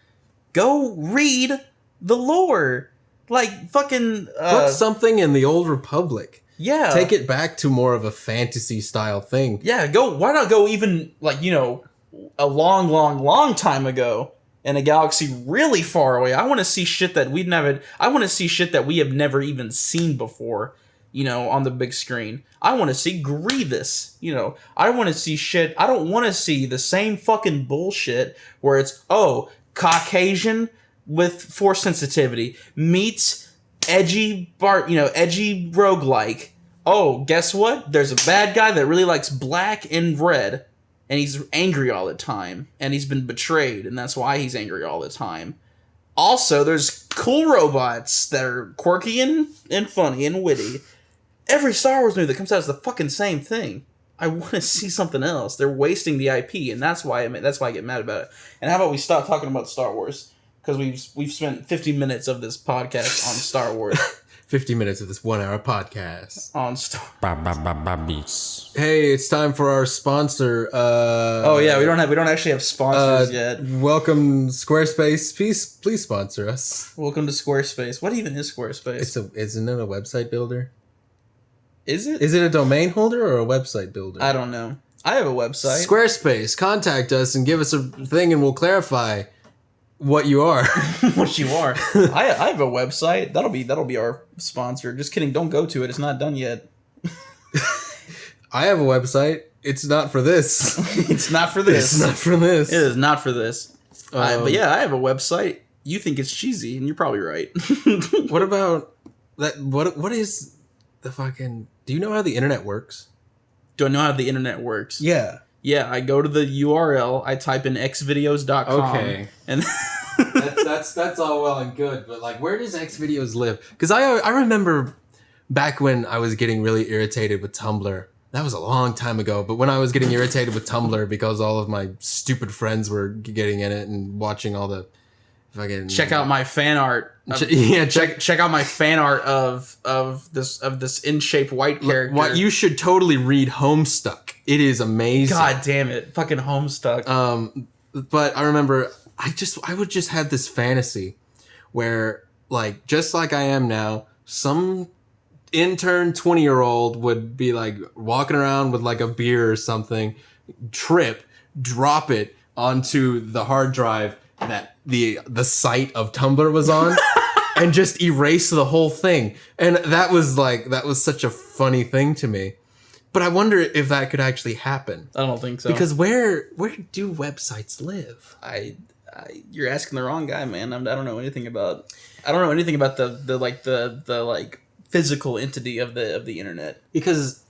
S1: Go read the lore.
S3: Put something in the Old Republic.
S1: Yeah.
S3: Take it back to more of a fantasy style thing.
S1: Yeah, why not go even a long, long, long time ago in a galaxy really far away. I want to see shit that I want to see shit that we have never even seen before, on the big screen. I want to see Grievous, I want to see shit. I don't want to see the same fucking bullshit where it's, Caucasian with force sensitivity meets edgy roguelike. Oh, guess what? There's a bad guy that really likes black and red, and he's angry all the time, and he's been betrayed, and that's why he's angry all the time. Also, there's cool robots that are quirky and funny and witty. Every Star Wars movie that comes out is the fucking same thing. I want to see something else. They're wasting the IP, and that's why I get mad about it. And how about we stop talking about Star Wars? Because we've spent 50 minutes of this podcast on Star Wars.
S3: 50 minutes of this 1 hour podcast.
S1: On Star
S2: Bubbies.
S3: Hey, it's time for our sponsor.
S1: we don't actually have sponsors yet.
S3: Welcome Squarespace. Please sponsor us.
S1: Welcome to Squarespace. What even is Squarespace?
S3: Isn't it a website builder?
S1: Is it?
S3: Is it a domain holder or a website builder?
S1: I don't know. I have a website.
S3: Squarespace, contact us and give us a thing and we'll clarify what you are.
S1: What you are. I have a website. That'll be our sponsor. Just kidding. Don't go to it. It's not done yet.
S3: I have a website. It's not for this.
S1: It's not for this.
S3: It's not for this.
S1: It is not for this. But yeah, I have a website. You think it's cheesy, and you're probably right.
S3: What about that? What is the fucking? Do you know how the internet works?
S1: Do I know how the internet works?
S3: Yeah.
S1: Yeah, I go to the URL, I type in xvideos.com.
S3: Okay.
S1: And
S3: that's all well and good, but where does Xvideos live? Because I remember back when I was getting really irritated with Tumblr. That was a long time ago, but when I was getting irritated with Tumblr because all of my stupid friends were getting in it and watching all the fucking
S1: check out my fan art. Check out my fan art of this in-shape white character.
S3: What you should totally read Homestuck. It is amazing.
S1: God damn it. Fucking Homestuck.
S3: But I remember I would just have this fantasy where just like I am now, some intern 20-year-old would be walking around with a beer or something, drop it onto the hard drive that the site of Tumblr was on and just erase the whole thing. And that was such a funny thing to me. But I wonder if that could actually happen.
S1: I don't think so.
S3: Because where do websites live?
S1: You're asking the wrong guy, man. I don't know anything about. I don't know anything about the physical entity of the internet.
S3: Because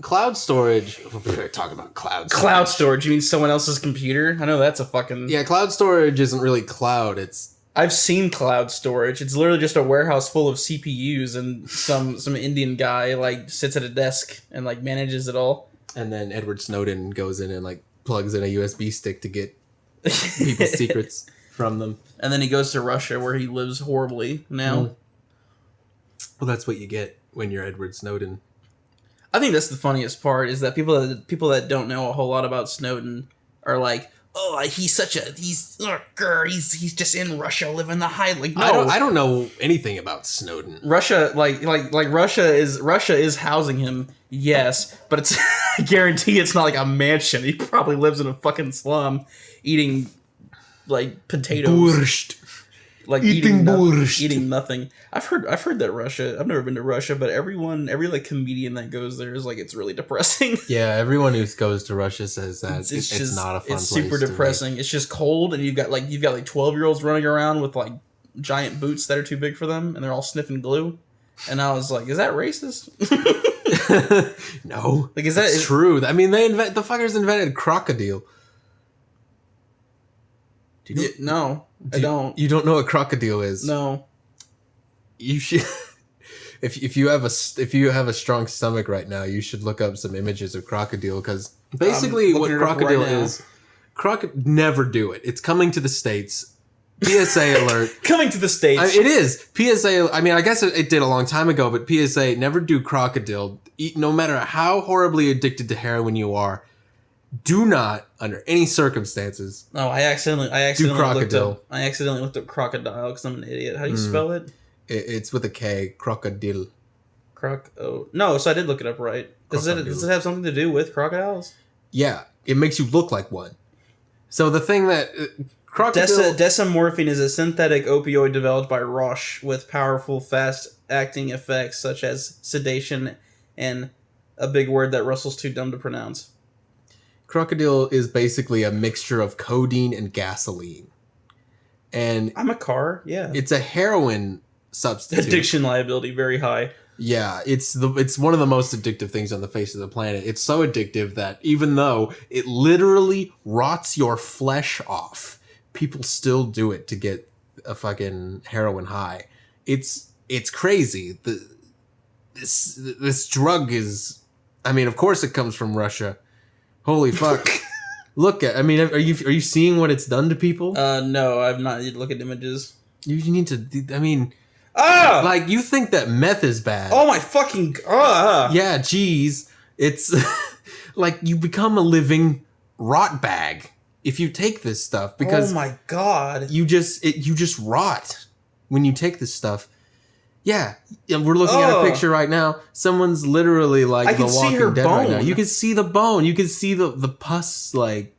S3: cloud storage. We're talking about cloud storage.
S1: Cloud storage. You mean someone else's computer? I know that's a fucking.
S3: Yeah, cloud storage isn't really cloud.
S1: I've seen cloud storage. It's literally just a warehouse full of CPUs and some Indian guy sits at a desk and manages it all.
S3: And then Edward Snowden goes in and plugs in a USB stick to get people's secrets from them.
S1: And then he goes to Russia where he lives horribly now.
S3: Well, that's what you get when you're Edward Snowden.
S1: I think that's the funniest part is that people that don't know a whole lot about Snowden are oh, he's just in Russia living the high. Like, no,
S3: I don't know anything about Snowden.
S1: Russia, like Russia is housing him, yes, but it's I guarantee it's not like a mansion. He probably lives in a fucking slum, eating like potatoes,
S3: Borscht.
S1: like
S3: Eating borscht.
S1: eating nothing. I've heard that Russia. I've never been to Russia, but every like comedian that goes there is like it's really depressing.
S3: Yeah, everyone who goes to Russia says that it's
S1: just
S3: not a fun
S1: it's
S3: place
S1: super
S3: to
S1: depressing. It's just cold, and you've got like 12-year-olds running around with like giant boots that are too big for them, and they're all sniffing glue. And I was like, is that racist?
S3: be. No,
S1: Like, is that
S3: it's true? I mean, the fuckers invented crocodile. Do you know,
S1: No, I don't.
S3: You don't know what crocodile is?
S1: No.
S3: You should. If you have a strong stomach right now, you should look up some images of crocodile, because basically what
S1: looking it up
S3: crocodile
S1: right now.
S3: is. Never do it. It's coming to the States. PSA alert.
S1: Coming to the States.
S3: It is. PSA, I mean, I guess it did a long time ago, but PSA, never do crocodile. No matter how horribly addicted to heroin you are, do not, under any circumstances.
S1: No, I accidentally
S3: crocodile.
S1: looked up crocodile because I'm an idiot. How do you spell it?
S3: It's with a K. Crocodile.
S1: No, so I did look it up right. Does it have something to do with crocodiles?
S3: Yeah, it makes you look like one. So the thing that... crocodile...
S1: Desamorphine is a synthetic opioid developed by Roche with powerful, fast-acting effects such as sedation and a big word that Russell's too dumb to pronounce.
S3: Crocodile is basically a mixture of codeine and gasoline. And
S1: I'm a car, yeah.
S3: it's a heroin substitute.
S1: Addiction liability very high.
S3: Yeah, it's one of the most addictive things on the face of the planet. It's so addictive that even though it literally rots your flesh off, people still do it to get a fucking heroin high. It's crazy. This drug is, I mean, of course it comes from Russia. Holy fuck. I mean, are you seeing what it's done to people?
S1: No, I've not need to look at images.
S3: You need to, I mean,
S1: like
S3: you think that meth is bad.
S1: Oh my fucking
S3: Yeah, geez. It's like you become a living rot bag if you take this stuff, because
S1: oh my god,
S3: you just rot when you take this stuff. Yeah, we're looking at a picture right now. Someone's literally like
S1: I can
S3: the
S1: see
S3: Walking
S1: her
S3: Dead right now.
S1: bone.
S3: You can see the bone. You can see the pus like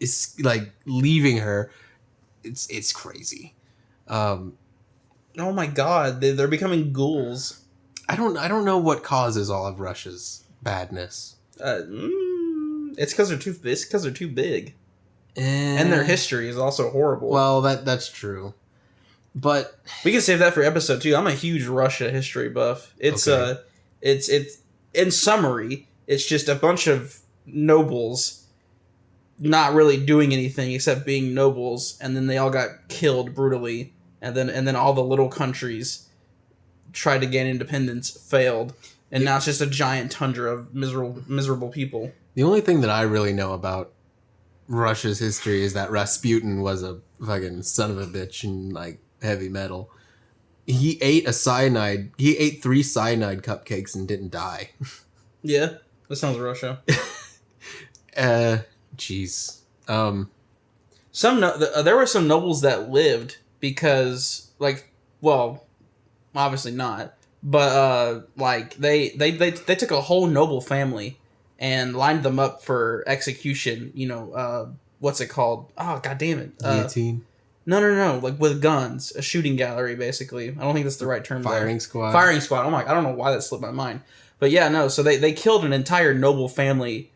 S3: is like leaving her. It's crazy.
S1: oh my god, they're becoming ghouls.
S3: I don't know what causes all of Russia's badness.
S1: It's because they're too big, and their history is also horrible.
S3: Well, that's true, but
S1: we can save that for episode 2. I'm a huge Russia history buff. It's
S3: Okay.
S1: it's in summary, it's just a bunch of nobles not really doing anything except being nobles, and then they all got killed brutally, and then all the little countries tried to gain independence, failed, and now it's just a giant tundra of miserable people.
S3: the only thing that I really know about Russia's history is that Rasputin was a fucking son of a bitch in like heavy metal. He ate 3 cyanide cupcakes and didn't die.
S1: Yeah, that sounds Russia.
S3: Jeez.
S1: There were some nobles that lived because, like, well, obviously not, but like they took a whole noble family and lined them up for execution. You know, what's it called? Oh, god damn it!
S3: Guillotine.
S1: No, like with guns, a shooting gallery, basically. I don't think that's the right term.
S3: Firing squad.
S1: Firing squad. Oh my! I don't know why that slipped my mind, but yeah, no. So they killed an entire noble family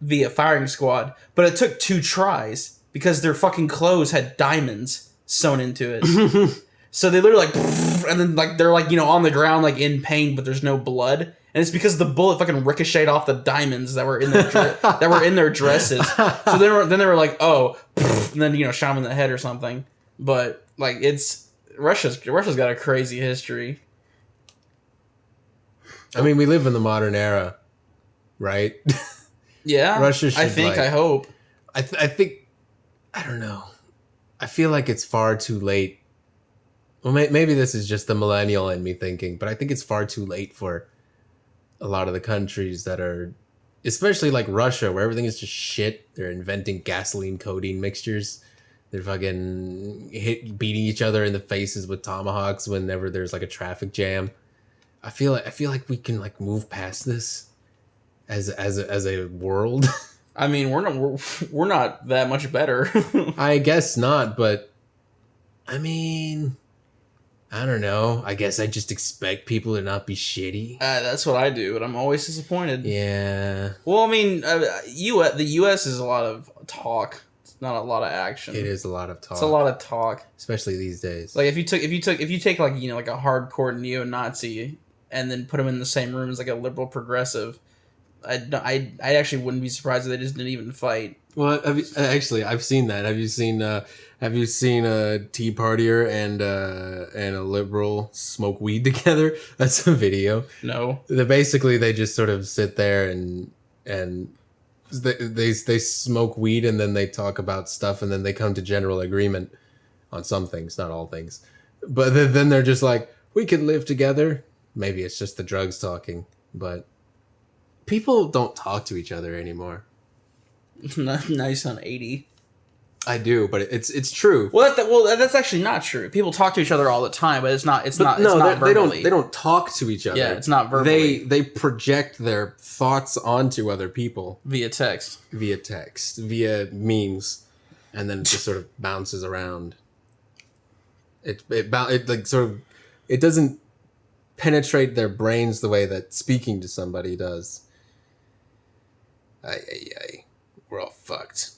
S1: via firing squad, but it took 2 tries because their fucking clothes had diamonds sewn into it. So they literally like, and then like they're like, you know, on the ground like in pain, but there's no blood, and it's because the bullet fucking ricocheted off the diamonds that were in their dresses. So then they were like, oh, and then, you know, shot him in the head or something. But like, it's Russia's got a crazy history.
S3: I mean, we live in the modern era, right?
S1: Yeah,
S3: Russia should,
S1: I hope.
S3: I think, I don't know. I feel like it's far too late. Well, maybe this is just the millennial in me thinking, but I think it's far too late for a lot of the countries that are especially like Russia, where everything is just shit. They're inventing gasoline codeine mixtures. They're fucking beating each other in the faces with tomahawks whenever there's like a traffic jam. I feel like we can like move past this as a world.
S1: I mean, we're not that much better.
S3: I guess not, but I mean, I don't know. I guess I just expect people to not be shitty.
S1: That's what I do, but I'm always disappointed.
S3: Yeah.
S1: Well, I mean, the U.S. is a lot of talk. It's not a lot of action.
S3: It is a lot of talk.
S1: It's a lot of talk,
S3: especially these days.
S1: Like if you take like like a hardcore neo-Nazi and then put him in the same room as like a liberal progressive, I actually wouldn't be surprised if they just didn't even fight.
S3: Well, actually, I've seen that. Have you seen a Tea Partier and a liberal smoke weed together? That's a video.
S1: No.
S3: They just sort of sit there and they smoke weed and then they talk about stuff and then they come to general agreement on some things, not all things. But then they're just like, we could live together. Maybe it's just the drugs talking, but people don't talk to each other anymore.
S1: Nice on 80.
S3: I do, but it's true.
S1: Well, that's actually not true. People talk to each other all the time, but it's not verbally.
S3: They don't talk to each other.
S1: Yeah, it's not verbally.
S3: They project their thoughts onto other people
S1: via text,
S3: via memes, and then it just sort of bounces around. It doesn't penetrate their brains the way that speaking to somebody does. We're all fucked.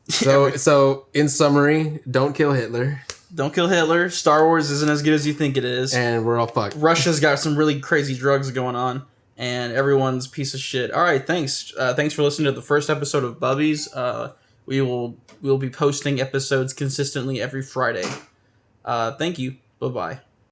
S3: So in summary, don't kill Hitler.
S1: Don't kill Hitler. Star Wars isn't as good as you think it is.
S3: And we're all fucked.
S1: Russia's got some really crazy drugs going on. And everyone's a piece of shit. All right, thanks. Thanks for listening to the first episode of Bubbies. We'll be posting episodes consistently every Friday. Thank you. Bye-bye.